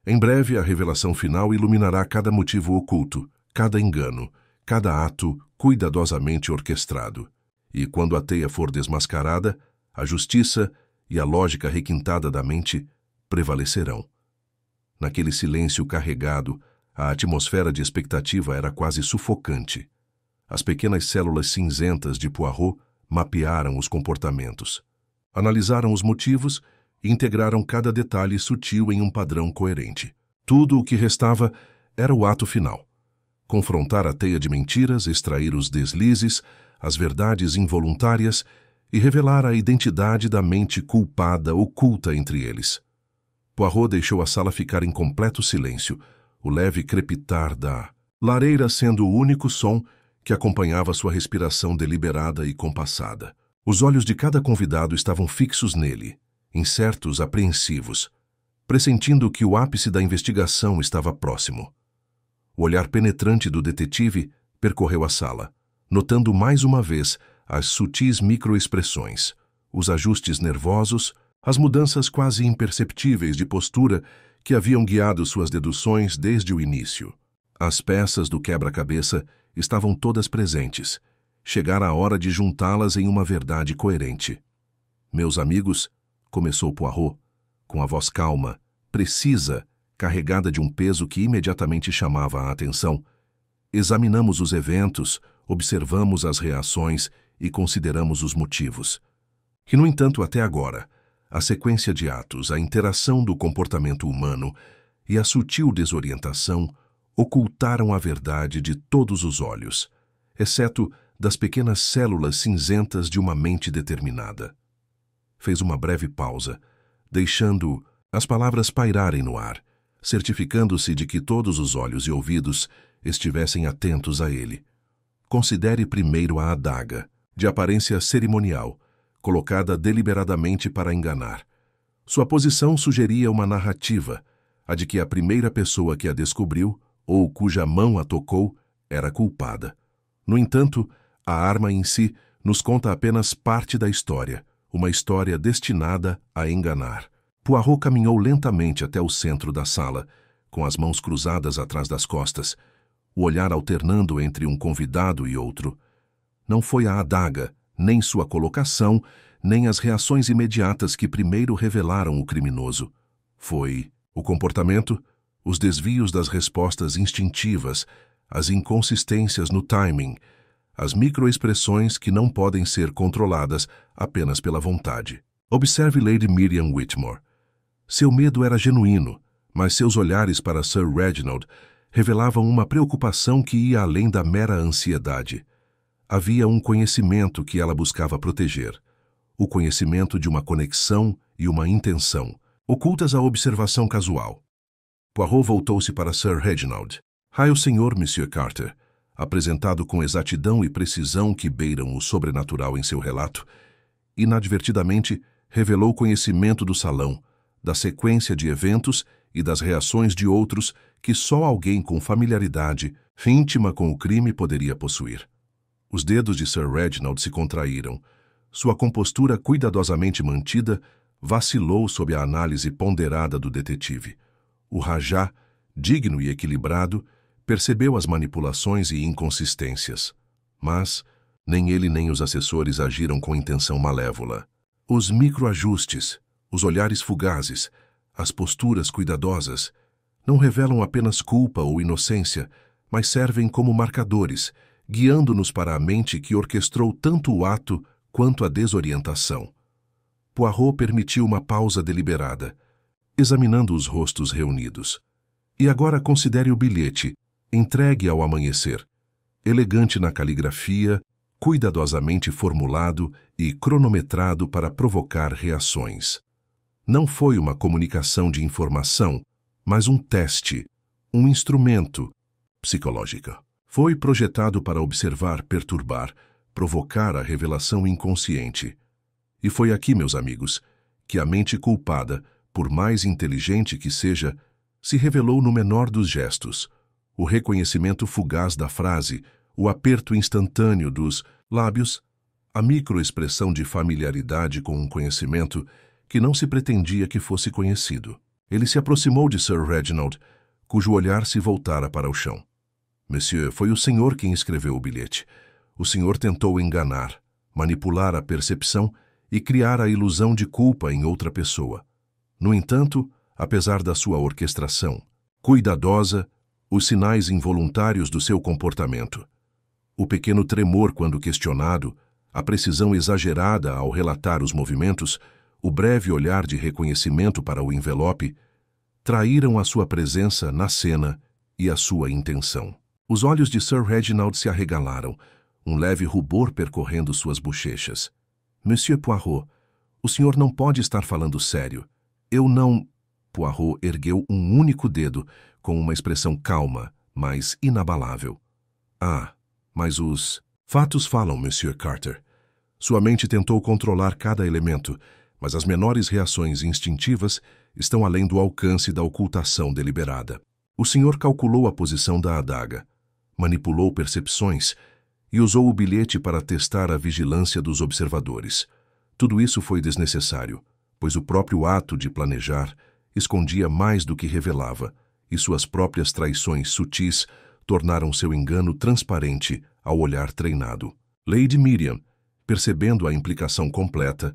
Em breve, a revelação final iluminará cada motivo oculto, cada engano, cada ato cuidadosamente orquestrado. E quando a teia for desmascarada, a justiça e a lógica requintada da mente prevalecerão. Naquele silêncio carregado, a atmosfera de expectativa era quase sufocante. As pequenas células cinzentas de Poirot mapearam os comportamentos, analisaram os motivos e integraram cada detalhe sutil em um padrão coerente. Tudo o que restava era o ato final. Confrontar a teia de mentiras, extrair os deslizes, as verdades involuntárias e revelar a identidade da mente culpada oculta entre eles. Poirot deixou a sala ficar em completo silêncio, o leve crepitar da lareira sendo o único som que acompanhava sua respiração deliberada e compassada. Os olhos de cada convidado estavam fixos nele, incertos, apreensivos, pressentindo que o ápice da investigação estava próximo. O olhar penetrante do detetive percorreu a sala, notando mais uma vez as sutis microexpressões, os ajustes nervosos, as mudanças quase imperceptíveis de postura que haviam guiado suas deduções desde o início. As peças do quebra-cabeça estavam todas presentes. Chegara a hora de juntá-las em uma verdade coerente. Meus amigos, começou Poirot, com a voz calma, precisa, carregada de um peso que imediatamente chamava a atenção. Examinamos os eventos, observamos as reações e consideramos os motivos. Que, no entanto, até agora, a sequência de atos, a interação do comportamento humano e a sutil desorientação ocultaram a verdade de todos os olhos, exceto das pequenas células cinzentas de uma mente determinada. Fez uma breve pausa, deixando as palavras pairarem no ar, certificando-se de que todos os olhos e ouvidos estivessem atentos a ele. Considere primeiro a adaga, de aparência cerimonial, colocada deliberadamente para enganar. Sua posição sugeria uma narrativa, a de que a primeira pessoa que a descobriu, ou cuja mão a tocou, era culpada. No entanto, a arma em si nos conta apenas parte da história, uma história destinada a enganar. Poirot caminhou lentamente até o centro da sala, com as mãos cruzadas atrás das costas, o olhar alternando entre um convidado e outro. Não foi a adaga, nem sua colocação, nem as reações imediatas que primeiro revelaram o criminoso. Foi o comportamento, os desvios das respostas instintivas, as inconsistências no timing, as microexpressões que não podem ser controladas apenas pela vontade. Observe Lady Miriam Whitmore. Seu medo era genuíno, mas seus olhares para Sir Reginald revelavam uma preocupação que ia além da mera ansiedade. Havia um conhecimento que ela buscava proteger, o conhecimento de uma conexão e uma intenção, ocultas à observação casual. Poirot voltou-se para Sir Reginald. Raio senhor, Monsieur Carter, apresentado com exatidão e precisão que beiram o sobrenatural em seu relato, inadvertidamente revelou conhecimento do salão, da sequência de eventos e das reações de outros que só alguém com familiaridade íntima com o crime poderia possuir. Os dedos de Sir Reginald se contraíram. Sua compostura cuidadosamente mantida vacilou sob a análise ponderada do detetive. O Rajá, digno e equilibrado, percebeu as manipulações e inconsistências. Mas nem ele nem os assessores agiram com intenção malévola. Os microajustes, os olhares fugazes, as posturas cuidadosas, não revelam apenas culpa ou inocência, mas servem como marcadores, guiando-nos para a mente que orquestrou tanto o ato quanto a desorientação. Poirot permitiu uma pausa deliberada, examinando os rostos reunidos. E agora considere o bilhete, entregue ao amanhecer, elegante na caligrafia, cuidadosamente formulado e cronometrado para provocar reações. Não foi uma comunicação de informação, mas um teste, um instrumento psicológico. Foi projetado para observar, perturbar, provocar a revelação inconsciente. E foi aqui, meus amigos, que a mente culpada, por mais inteligente que seja, se revelou no menor dos gestos, o reconhecimento fugaz da frase, o aperto instantâneo dos lábios, a microexpressão de familiaridade com um conhecimento que não se pretendia que fosse conhecido. Ele se aproximou de Sir Reginald, cujo olhar se voltara para o chão. Monsieur, foi o senhor quem escreveu o bilhete. O senhor tentou enganar, manipular a percepção e criar a ilusão de culpa em outra pessoa. No entanto, apesar da sua orquestração cuidadosa, os sinais involuntários do seu comportamento, o pequeno tremor quando questionado, a precisão exagerada ao relatar os movimentos, o breve olhar de reconhecimento para o envelope, traíram a sua presença na cena e a sua intenção. Os olhos de Sir Reginald se arregalaram, um leve rubor percorrendo suas bochechas. Monsieur Poirot, o senhor não pode estar falando sério. Eu não... Poirot ergueu um único dedo, com uma expressão calma, mas inabalável. Ah, mas os fatos falam, Monsieur Carter. Sua mente tentou controlar cada elemento, mas as menores reações instintivas estão além do alcance da ocultação deliberada. O senhor calculou a posição da adaga, manipulou percepções e usou o bilhete para testar a vigilância dos observadores. Tudo isso foi desnecessário, pois o próprio ato de planejar escondia mais do que revelava, e suas próprias traições sutis tornaram seu engano transparente ao olhar treinado. Lady Miriam, percebendo a implicação completa,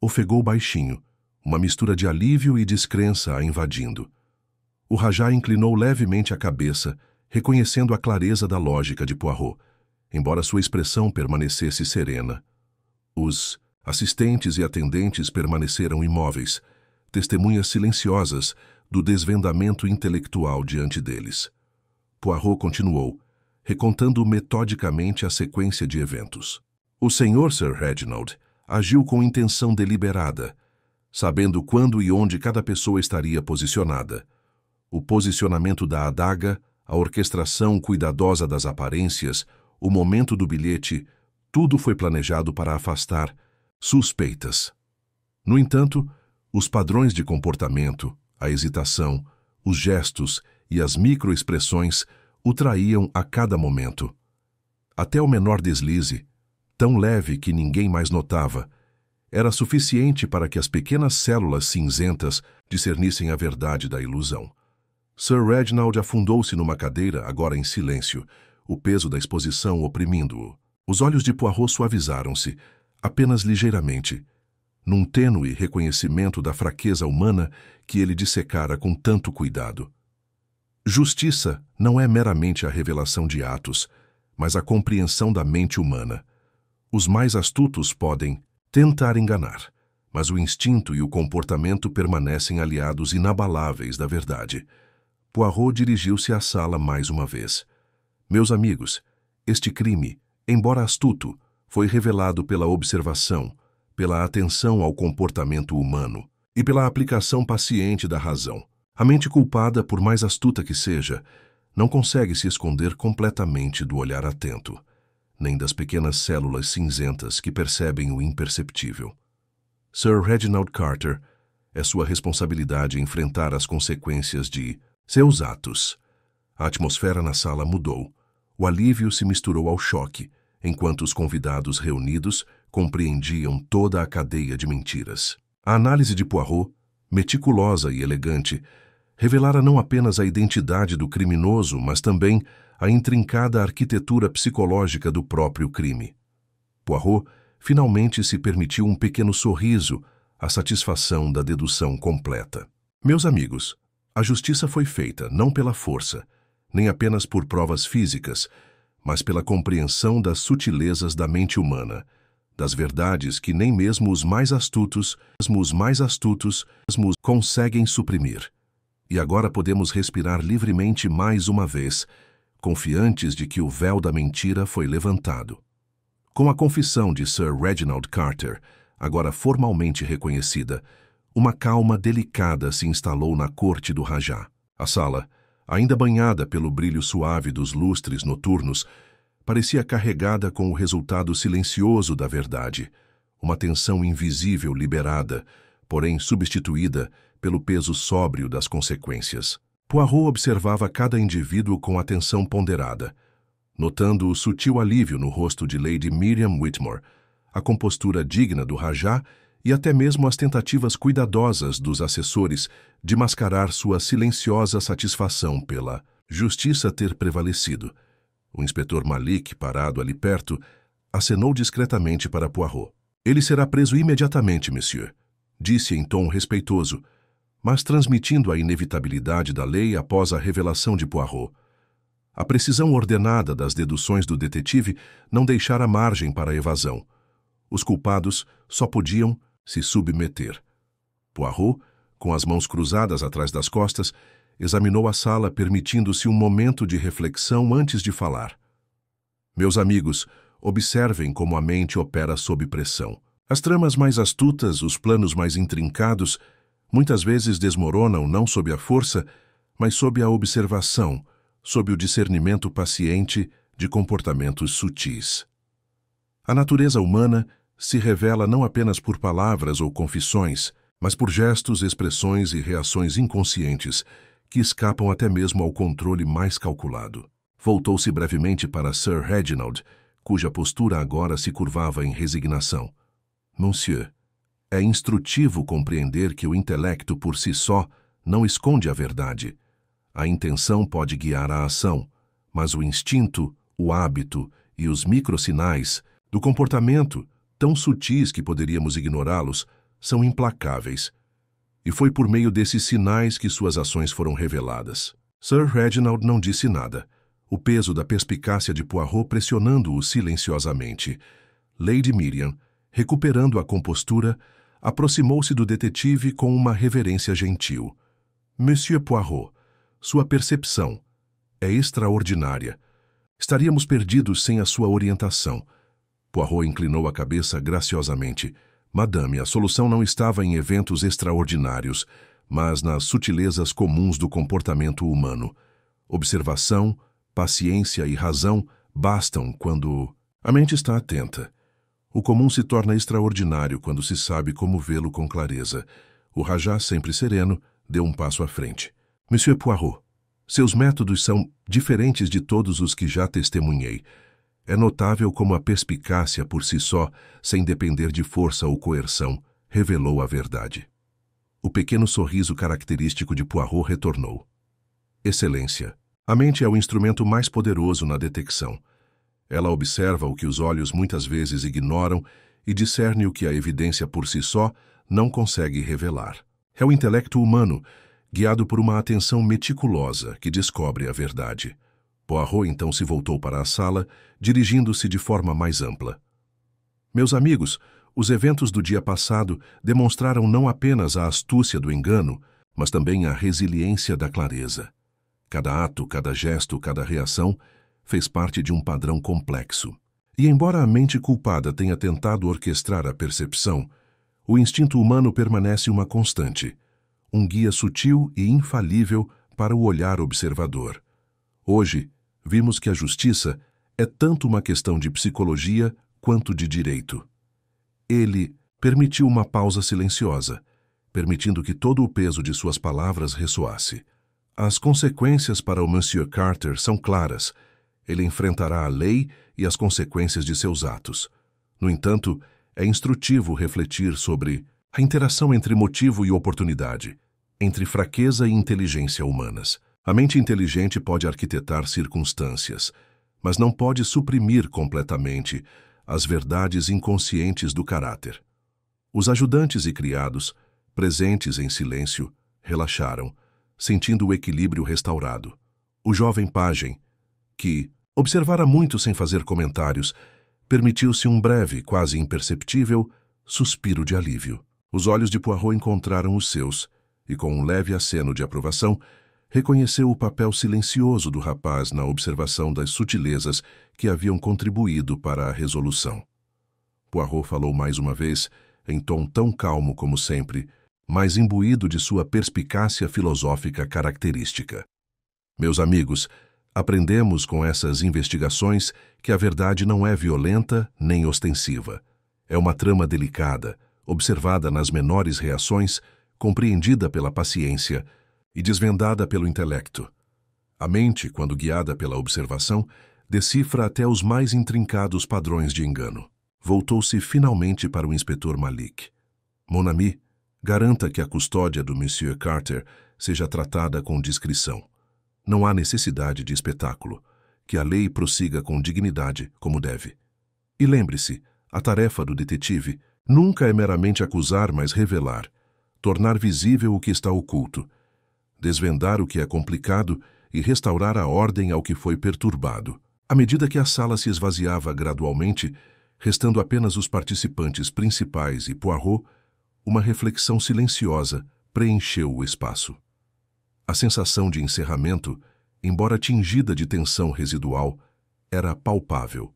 ofegou baixinho, uma mistura de alívio e descrença a invadindo. O Rajá inclinou levemente a cabeça, reconhecendo a clareza da lógica de Poirot, embora sua expressão permanecesse serena. Os assistentes e atendentes permaneceram imóveis, testemunhas silenciosas do desvendamento intelectual diante deles. Poirot continuou, recontando metodicamente a sequência de eventos. O senhor Sir Reginald agiu com intenção deliberada, sabendo quando e onde cada pessoa estaria posicionada. O posicionamento da adaga, a orquestração cuidadosa das aparências, o momento do bilhete, tudo foi planejado para afastar suspeitas. No entanto, os padrões de comportamento, a hesitação, os gestos e as microexpressões o traíam a cada momento. Até o menor deslize, tão leve que ninguém mais notava, era suficiente para que as pequenas células cinzentas discernissem a verdade da ilusão. Sir Reginald afundou-se numa cadeira, agora em silêncio, o peso da exposição oprimindo-o. Os olhos de Poirot suavizaram-se, apenas ligeiramente, num tênue reconhecimento da fraqueza humana que ele dissecara com tanto cuidado. Justiça não é meramente a revelação de atos, mas a compreensão da mente humana. Os mais astutos podem tentar enganar, mas o instinto e o comportamento permanecem aliados inabaláveis da verdade. Poirot dirigiu-se à sala mais uma vez. Meus amigos, este crime, embora astuto, foi revelado pela observação, pela atenção ao comportamento humano e pela aplicação paciente da razão. A mente culpada, por mais astuta que seja, não consegue se esconder completamente do olhar atento, nem das pequenas células cinzentas que percebem o imperceptível. Sir Reginald Carter, é sua responsabilidade enfrentar as consequências de seus atos. A atmosfera na sala mudou. O alívio se misturou ao choque, enquanto os convidados reunidos compreendiam toda a cadeia de mentiras. A análise de Poirot, meticulosa e elegante, revelara não apenas a identidade do criminoso, mas também a intrincada arquitetura psicológica do próprio crime. Poirot finalmente se permitiu um pequeno sorriso, a satisfação da dedução completa. Meus amigos, a justiça foi feita não pela força, nem apenas por provas físicas, mas pela compreensão das sutilezas da mente humana, das verdades que nem mesmo os mais astutos conseguem suprimir. E agora podemos respirar livremente mais uma vez, confiantes de que o véu da mentira foi levantado. Com a confissão de Sir Reginald Carter, agora formalmente reconhecida, uma calma delicada se instalou na corte do Rajá. A sala, ainda banhada pelo brilho suave dos lustres noturnos, parecia carregada com o resultado silencioso da verdade, uma tensão invisível liberada, porém substituída pelo peso sóbrio das consequências. Poirot observava cada indivíduo com atenção ponderada, notando o sutil alívio no rosto de Lady Miriam Whitmore, a compostura digna do Rajá e até mesmo as tentativas cuidadosas dos assessores de mascarar sua silenciosa satisfação pela justiça ter prevalecido. O inspetor Malik, parado ali perto, acenou discretamente para Poirot. Ele será preso imediatamente, monsieur, disse em tom respeitoso, mas transmitindo a inevitabilidade da lei após a revelação de Poirot. A precisão ordenada das deduções do detetive não deixara margem para a evasão. Os culpados só podiam se submeter. Poirot, com as mãos cruzadas atrás das costas, examinou a sala, permitindo-se um momento de reflexão antes de falar. Meus amigos, observem como a mente opera sob pressão. As tramas mais astutas, os planos mais intrincados, muitas vezes desmoronam não sob a força, mas sob a observação, sob o discernimento paciente de comportamentos sutis. A natureza humana se revela não apenas por palavras ou confissões, mas por gestos, expressões e reações inconscientes que escapam até mesmo ao controle mais calculado. Voltou-se brevemente para Sir Reginald, cuja postura agora se curvava em resignação. Monsieur, é instrutivo compreender que o intelecto por si só não esconde a verdade. A intenção pode guiar a ação, mas o instinto, o hábito e os microsinais do comportamento, tão sutis que poderíamos ignorá-los, são implacáveis. E foi por meio desses sinais que suas ações foram reveladas. Sir Reginald não disse nada, o peso da perspicácia de Poirot pressionando-o silenciosamente. Lady Miriam, recuperando a compostura, aproximou-se do detetive com uma reverência gentil. Monsieur Poirot, sua percepção é extraordinária. Estaríamos perdidos sem a sua orientação. Poirot inclinou a cabeça graciosamente. Madame, a solução não estava em eventos extraordinários, mas nas sutilezas comuns do comportamento humano. Observação, paciência e razão bastam quando a mente está atenta. O comum se torna extraordinário quando se sabe como vê-lo com clareza. O Rajá, sempre sereno, deu um passo à frente. Monsieur Poirot, seus métodos são diferentes de todos os que já testemunhei. É notável como a perspicácia por si só, sem depender de força ou coerção, revelou a verdade. O pequeno sorriso característico de Poirot retornou. Excelência. A mente é o instrumento mais poderoso na detecção. Ela observa o que os olhos muitas vezes ignoram e discerne o que a evidência por si só não consegue revelar. É o intelecto humano, guiado por uma atenção meticulosa, que descobre a verdade. Poirot então se voltou para a sala, dirigindo-se de forma mais ampla. Meus amigos, os eventos do dia passado demonstraram não apenas a astúcia do engano, mas também a resiliência da clareza. Cada ato, cada gesto, cada reação fez parte de um padrão complexo. E embora a mente culpada tenha tentado orquestrar a percepção, o instinto humano permanece uma constante, um guia sutil e infalível para o olhar observador. Hoje, vimos que a justiça é tanto uma questão de psicologia quanto de direito. Ele permitiu uma pausa silenciosa, permitindo que todo o peso de suas palavras ressoasse. As consequências para o Monsieur Carter são claras. Ele enfrentará a lei e as consequências de seus atos. No entanto, é instrutivo refletir sobre a interação entre motivo e oportunidade, entre fraqueza e inteligência humanas. A mente inteligente pode arquitetar circunstâncias, mas não pode suprimir completamente as verdades inconscientes do caráter. Os ajudantes e criados, presentes em silêncio, relaxaram, sentindo o equilíbrio restaurado. O jovem pajem, que observara muito sem fazer comentários, permitiu-se um breve, quase imperceptível, suspiro de alívio. Os olhos de Poirot encontraram os seus, e com um leve aceno de aprovação, reconheceu o papel silencioso do rapaz na observação das sutilezas que haviam contribuído para a resolução. Poirot falou mais uma vez, em tom tão calmo como sempre, mas imbuído de sua perspicácia filosófica característica. Meus amigos, aprendemos com essas investigações que a verdade não é violenta nem ostensiva. É uma trama delicada, observada nas menores reações, compreendida pela paciência e desvendada pelo intelecto. A mente, quando guiada pela observação, decifra até os mais intrincados padrões de engano. Voltou-se finalmente para o inspetor Malik. Mon ami, garanta que a custódia do Monsieur Carter seja tratada com discrição. Não há necessidade de espetáculo. Que a lei prossiga com dignidade, como deve. E lembre-se, a tarefa do detetive nunca é meramente acusar, mas revelar, tornar visível o que está oculto, desvendar o que é complicado e restaurar a ordem ao que foi perturbado. À medida que a sala se esvaziava gradualmente, restando apenas os participantes principais e Poirot, uma reflexão silenciosa preencheu o espaço. A sensação de encerramento, embora tingida de tensão residual, era palpável.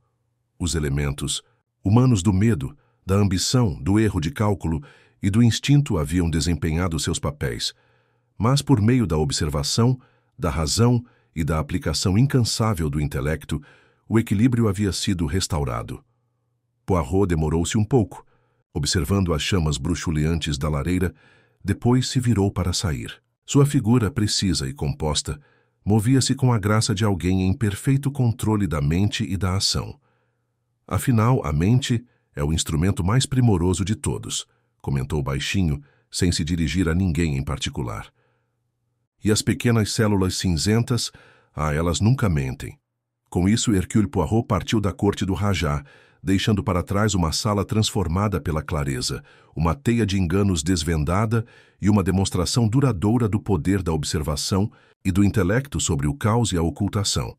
Os elementos humanos do medo, da ambição, do erro de cálculo e do instinto haviam desempenhado seus papéis, mas por meio da observação, da razão e da aplicação incansável do intelecto, o equilíbrio havia sido restaurado. Poirot demorou-se um pouco, observando as chamas bruxuleantes da lareira, depois se virou para sair. Sua figura, precisa e composta, movia-se com a graça de alguém em perfeito controle da mente e da ação. Afinal, a mente é o instrumento mais primoroso de todos, comentou baixinho, sem se dirigir a ninguém em particular. E as pequenas células cinzentas, elas nunca mentem. Com isso, Hercule Poirot partiu da corte do Rajá, deixando para trás uma sala transformada pela clareza, uma teia de enganos desvendada e uma demonstração duradoura do poder da observação e do intelecto sobre o caos e a ocultação.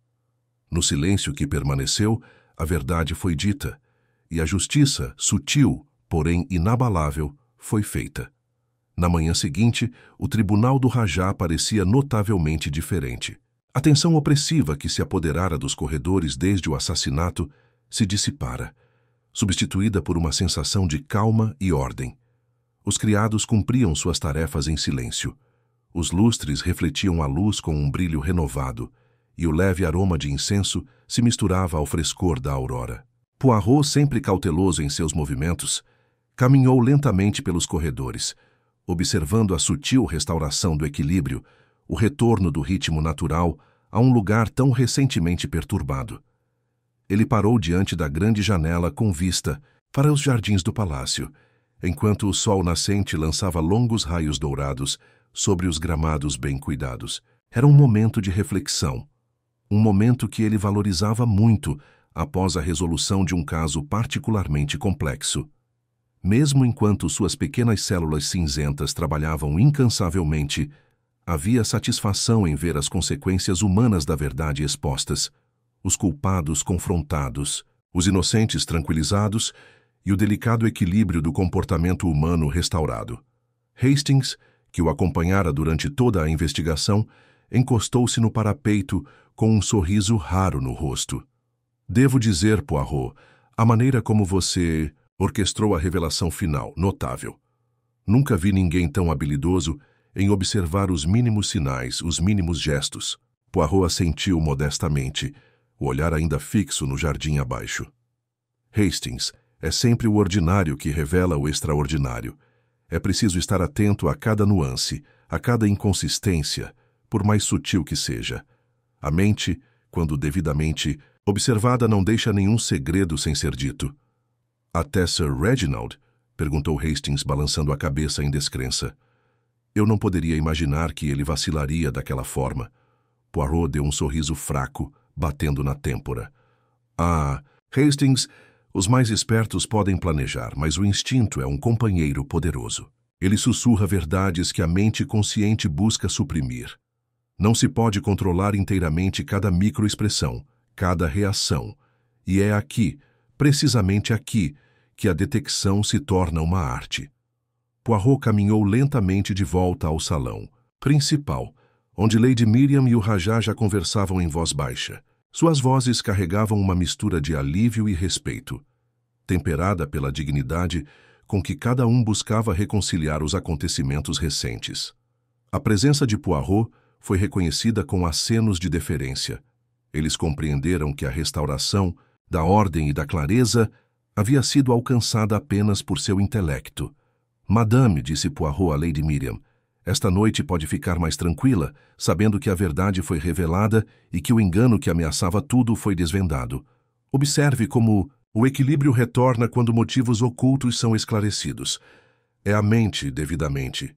No silêncio que permaneceu, a verdade foi dita, e a justiça, sutil, porém inabalável, foi feita. Na manhã seguinte, o tribunal do Rajá parecia notavelmente diferente. A tensão opressiva que se apoderara dos corredores desde o assassinato se dissipara, substituída por uma sensação de calma e ordem. Os criados cumpriam suas tarefas em silêncio. Os lustres refletiam a luz com um brilho renovado, e o leve aroma de incenso se misturava ao frescor da aurora. Poirot, sempre cauteloso em seus movimentos, caminhou lentamente pelos corredores, observando a sutil restauração do equilíbrio, o retorno do ritmo natural a um lugar tão recentemente perturbado. Ele parou diante da grande janela com vista para os jardins do palácio, enquanto o sol nascente lançava longos raios dourados sobre os gramados bem cuidados. Era um momento de reflexão, um momento que ele valorizava muito após a resolução de um caso particularmente complexo. Mesmo enquanto suas pequenas células cinzentas trabalhavam incansavelmente, havia satisfação em ver as consequências humanas da verdade expostas, os culpados confrontados, os inocentes tranquilizados e o delicado equilíbrio do comportamento humano restaurado. Hastings, que o acompanhara durante toda a investigação, encostou-se no parapeito com um sorriso raro no rosto. Devo dizer, Poirot, a maneira como você orquestrou a revelação final, notável. Nunca vi ninguém tão habilidoso em observar os mínimos sinais, os mínimos gestos. Poirot assentiu modestamente, o olhar ainda fixo no jardim abaixo. Hastings, é sempre o ordinário que revela o extraordinário. É preciso estar atento a cada nuance, a cada inconsistência, por mais sutil que seja. A mente, quando devidamente observada, não deixa nenhum segredo sem ser dito. Até Sir Reginald? Perguntou Hastings, balançando a cabeça em descrença. Eu não poderia imaginar que ele vacilaria daquela forma. Poirot deu um sorriso fraco, batendo na têmpora. Ah, Hastings, os mais espertos podem planejar, mas o instinto é um companheiro poderoso. Ele sussurra verdades que a mente consciente busca suprimir. Não se pode controlar inteiramente cada microexpressão, cada reação. E é aqui, precisamente aqui, que a detecção se torna uma arte. Poirot caminhou lentamente de volta ao salão principal, onde Lady Miriam e o Rajá já conversavam em voz baixa. Suas vozes carregavam uma mistura de alívio e respeito, temperada pela dignidade com que cada um buscava reconciliar os acontecimentos recentes. A presença de Poirot foi reconhecida com acenos de deferência. Eles compreenderam que a restauração da ordem e da clareza havia sido alcançada apenas por seu intelecto. Madame, disse Poirot a Lady Miriam, esta noite pode ficar mais tranquila, sabendo que a verdade foi revelada e que o engano que ameaçava tudo foi desvendado. Observe como o equilíbrio retorna quando motivos ocultos são esclarecidos. É a mente devidamente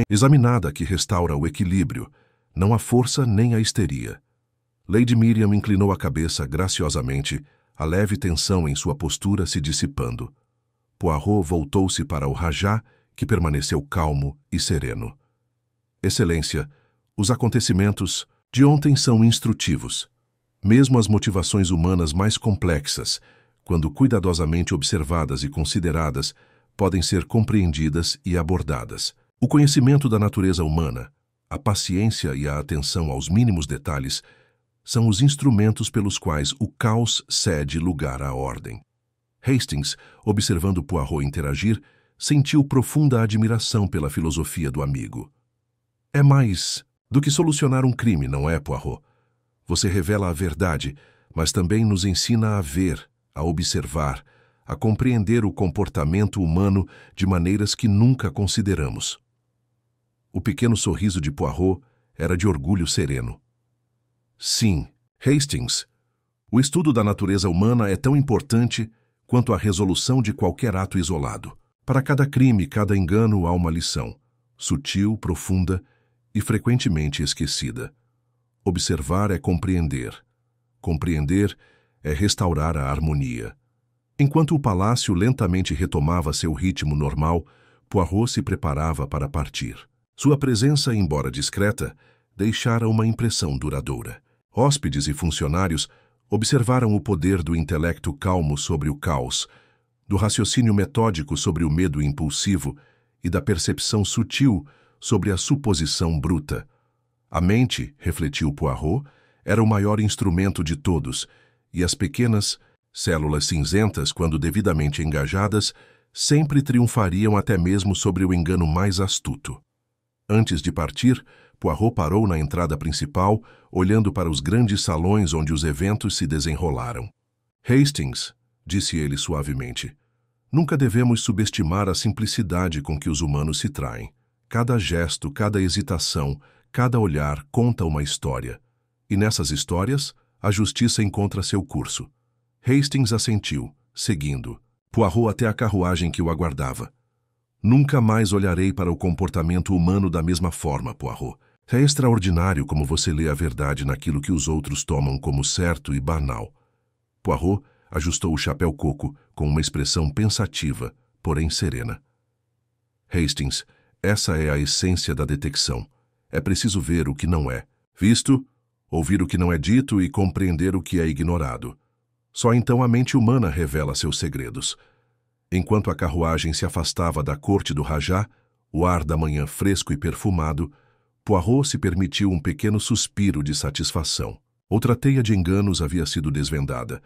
examinada que restaura o equilíbrio, não a força nem a histeria. Lady Miriam inclinou a cabeça graciosamente, a leve tensão em sua postura se dissipando. Poirot voltou-se para o Rajá, que permaneceu calmo e sereno. Excelência, os acontecimentos de ontem são instrutivos. Mesmo as motivações humanas mais complexas, quando cuidadosamente observadas e consideradas, podem ser compreendidas e abordadas. O conhecimento da natureza humana, a paciência e a atenção aos mínimos detalhes são os instrumentos pelos quais o caos cede lugar à ordem. Hastings, observando Poirot interagir, sentiu profunda admiração pela filosofia do amigo. É mais do que solucionar um crime, não é, Poirot? Você revela a verdade, mas também nos ensina a ver, a observar, a compreender o comportamento humano de maneiras que nunca consideramos. O pequeno sorriso de Poirot era de orgulho sereno. Sim, Hastings, o estudo da natureza humana é tão importante quanto a resolução de qualquer ato isolado. Para cada crime, cada engano há uma lição, sutil, profunda e frequentemente esquecida. Observar é compreender. Compreender é restaurar a harmonia. Enquanto o palácio lentamente retomava seu ritmo normal, Poirot se preparava para partir. Sua presença, embora discreta, deixara uma impressão duradoura. Hóspedes e funcionários observaram o poder do intelecto calmo sobre o caos, do raciocínio metódico sobre o medo impulsivo e da percepção sutil sobre a suposição bruta. A mente, refletiu Poirot, era o maior instrumento de todos, e as pequenas células cinzentas, quando devidamente engajadas, sempre triunfariam até mesmo sobre o engano mais astuto. Antes de partir, Poirot parou na entrada principal, olhando para os grandes salões onde os eventos se desenrolaram. Hastings, disse ele suavemente, nunca devemos subestimar a simplicidade com que os humanos se traem. Cada gesto, cada hesitação, cada olhar conta uma história. E nessas histórias, a justiça encontra seu curso. Hastings assentiu, seguindo Poirot até a carruagem que o aguardava. Nunca mais olharei para o comportamento humano da mesma forma, Poirot. É extraordinário como você lê a verdade naquilo que os outros tomam como certo e banal. Poirot ajustou o chapéu coco com uma expressão pensativa, porém serena. Hastings, essa é a essência da detecção. É preciso ver o que não é visto, ouvir o que não é dito e compreender o que é ignorado. Só então a mente humana revela seus segredos. Enquanto a carruagem se afastava da corte do Rajá, o ar da manhã fresco e perfumado, Poirot se permitiu um pequeno suspiro de satisfação. Outra teia de enganos havia sido desvendada.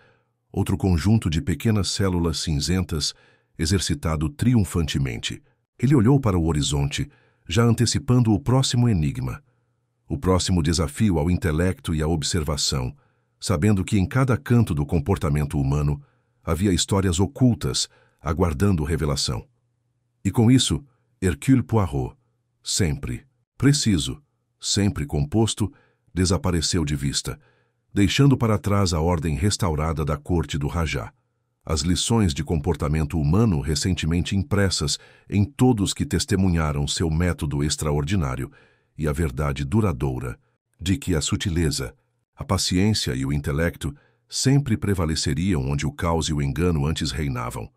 Outro conjunto de pequenas células cinzentas exercitado triunfantemente. Ele olhou para o horizonte, já antecipando o próximo enigma, o próximo desafio ao intelecto e à observação, sabendo que em cada canto do comportamento humano havia histórias ocultas aguardando revelação. E com isso, Hercule Poirot, sempre preciso, sempre composto, desapareceu de vista, deixando para trás a ordem restaurada da corte do Rajá. As lições de comportamento humano recentemente impressas em todos que testemunharam seu método extraordinário e a verdade duradoura de que a sutileza, a paciência e o intelecto sempre prevaleceriam onde o caos e o engano antes reinavam.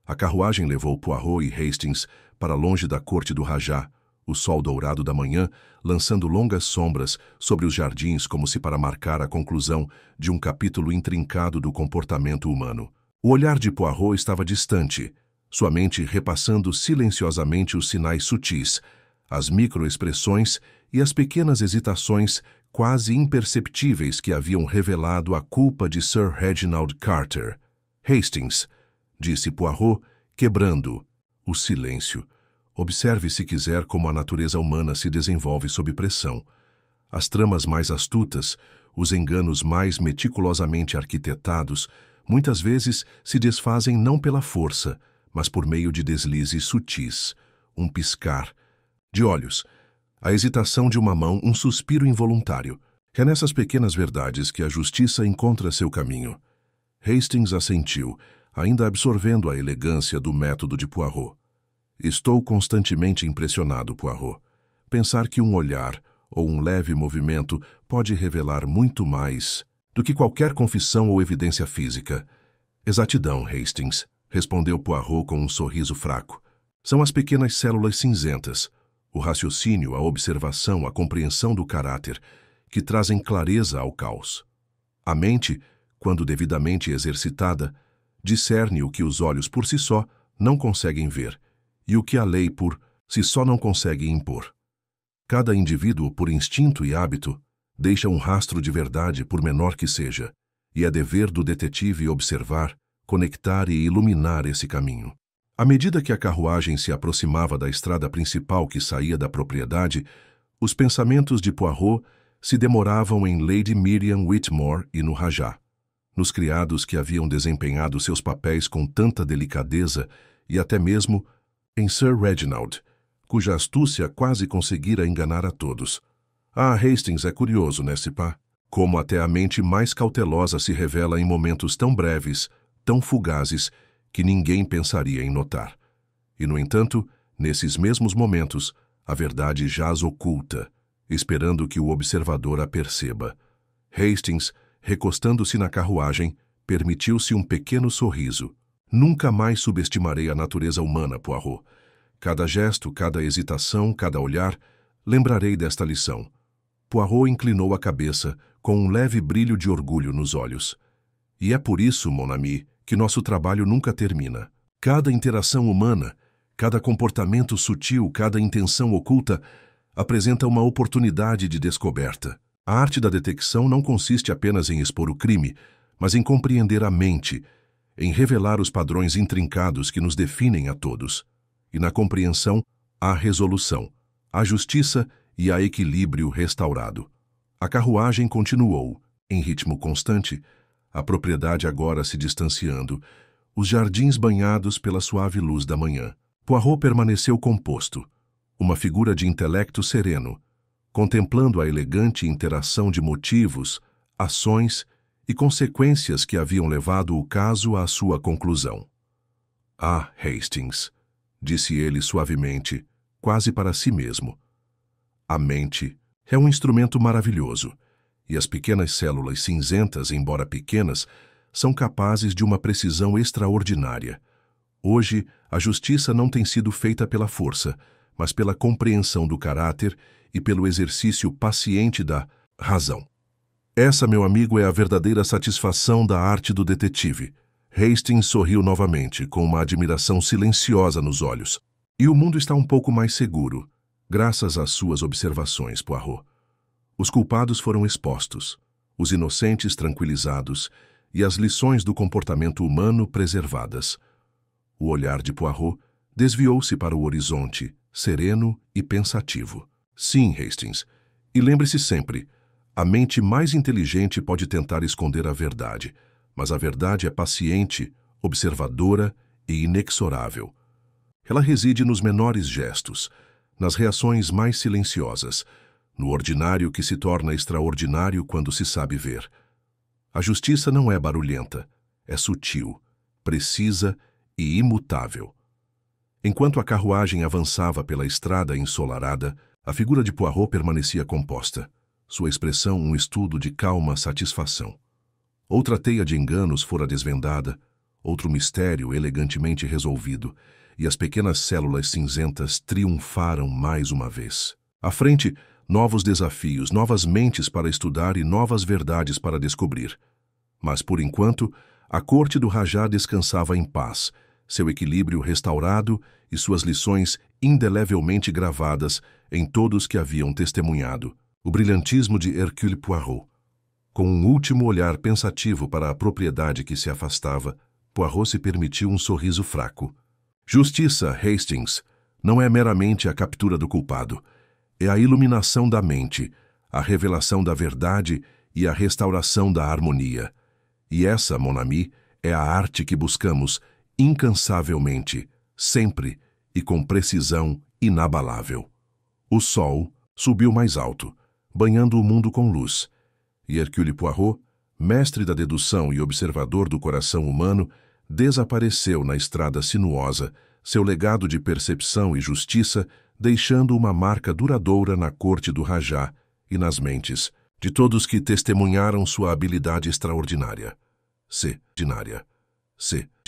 A carruagem levou Poirot e Hastings para longe da corte do Rajá, o sol dourado da manhã lançando longas sombras sobre os jardins como se para marcar a conclusão de um capítulo intrincado do comportamento humano. O olhar de Poirot estava distante, sua mente repassando silenciosamente os sinais sutis, as microexpressões e as pequenas hesitações quase imperceptíveis que haviam revelado a culpa de Sir Reginald Carter. Hastings, disse Poirot, quebrando o silêncio. Observe, se quiser, como a natureza humana se desenvolve sob pressão. As tramas mais astutas, os enganos mais meticulosamente arquitetados, muitas vezes se desfazem não pela força, mas por meio de deslizes sutis, um piscar de olhos, a hesitação de uma mão, um suspiro involuntário. É nessas pequenas verdades que a justiça encontra seu caminho. Hastings assentiu, ainda absorvendo a elegância do método de Poirot. Estou constantemente impressionado, Poirot. Pensar que um olhar ou um leve movimento pode revelar muito mais do que qualquer confissão ou evidência física. Exatidão, Hastings, respondeu Poirot com um sorriso fraco. São as pequenas células cinzentas, o raciocínio, a observação, a compreensão do caráter, que trazem clareza ao caos. A mente, quando devidamente exercitada, discerne o que os olhos por si só não conseguem ver, e o que a lei por si só não consegue impor. Cada indivíduo, por instinto e hábito, deixa um rastro de verdade, por menor que seja, e é dever do detetive observar, conectar e iluminar esse caminho. À medida que a carruagem se aproximava da estrada principal que saía da propriedade, os pensamentos de Poirot se demoravam em Lady Miriam Whitmore e no Rajá, nos criados que haviam desempenhado seus papéis com tanta delicadeza e até mesmo em Sir Reginald, cuja astúcia quase conseguira enganar a todos. Ah, Hastings é curioso, n'est-ce pas? Como até a mente mais cautelosa se revela em momentos tão breves, tão fugazes, que ninguém pensaria em notar. E, no entanto, nesses mesmos momentos, a verdade jaz oculta, esperando que o observador a perceba. Hastings, recostando-se na carruagem, permitiu-se um pequeno sorriso. Nunca mais subestimarei a natureza humana, Poirot. Cada gesto, cada hesitação, cada olhar, lembrarei desta lição. Poirot inclinou a cabeça, com um leve brilho de orgulho nos olhos. E é por isso, mon ami, que nosso trabalho nunca termina. Cada interação humana, cada comportamento sutil, cada intenção oculta, apresenta uma oportunidade de descoberta. A arte da detecção não consiste apenas em expor o crime, mas em compreender a mente, em revelar os padrões intrincados que nos definem a todos. E na compreensão, há resolução, há justiça e há equilíbrio restaurado. A carruagem continuou, em ritmo constante, a propriedade agora se distanciando, os jardins banhados pela suave luz da manhã. Poirot permaneceu composto, uma figura de intelecto sereno, contemplando a elegante interação de motivos, ações e consequências que haviam levado o caso à sua conclusão. Ah, Hastings, disse ele suavemente, quase para si mesmo. A mente é um instrumento maravilhoso, e as pequenas células cinzentas, embora pequenas, são capazes de uma precisão extraordinária. Hoje, a justiça não tem sido feita pela força, mas pela compreensão do caráter e pelo exercício paciente da razão. Essa, meu amigo, é a verdadeira satisfação da arte do detetive. Hastings sorriu novamente, com uma admiração silenciosa nos olhos. E o mundo está um pouco mais seguro, graças às suas observações, Poirot. Os culpados foram expostos, os inocentes tranquilizados e as lições do comportamento humano preservadas. O olhar de Poirot desviou-se para o horizonte, sereno e pensativo. Sim, Hastings, e lembre-se sempre, a mente mais inteligente pode tentar esconder a verdade, mas a verdade é paciente, observadora e inexorável. Ela reside nos menores gestos, nas reações mais silenciosas, no ordinário que se torna extraordinário quando se sabe ver. A justiça não é barulhenta, é sutil, precisa e imutável. Enquanto a carruagem avançava pela estrada ensolarada, a figura de Poirot permanecia composta, sua expressão um estudo de calma satisfação. Outra teia de enganos fora desvendada, outro mistério elegantemente resolvido, e as pequenas células cinzentas triunfaram mais uma vez. À frente, novos desafios, novas mentes para estudar e novas verdades para descobrir. Mas, por enquanto, a corte do Rajá descansava em paz, seu equilíbrio restaurado e suas lições indelevelmente gravadas em todos que haviam testemunhado o brilhantismo de Hercule Poirot. Com um último olhar pensativo para a propriedade que se afastava, Poirot se permitiu um sorriso fraco. Justiça, Hastings, não é meramente a captura do culpado. É a iluminação da mente, a revelação da verdade e a restauração da harmonia. E essa, mon ami, é a arte que buscamos incansavelmente, sempre e com precisão inabalável. O sol subiu mais alto, banhando o mundo com luz, e Hercule Poirot, mestre da dedução e observador do coração humano, desapareceu na estrada sinuosa, seu legado de percepção e justiça deixando uma marca duradoura na corte do Rajá e nas mentes de todos que testemunharam sua habilidade extraordinária.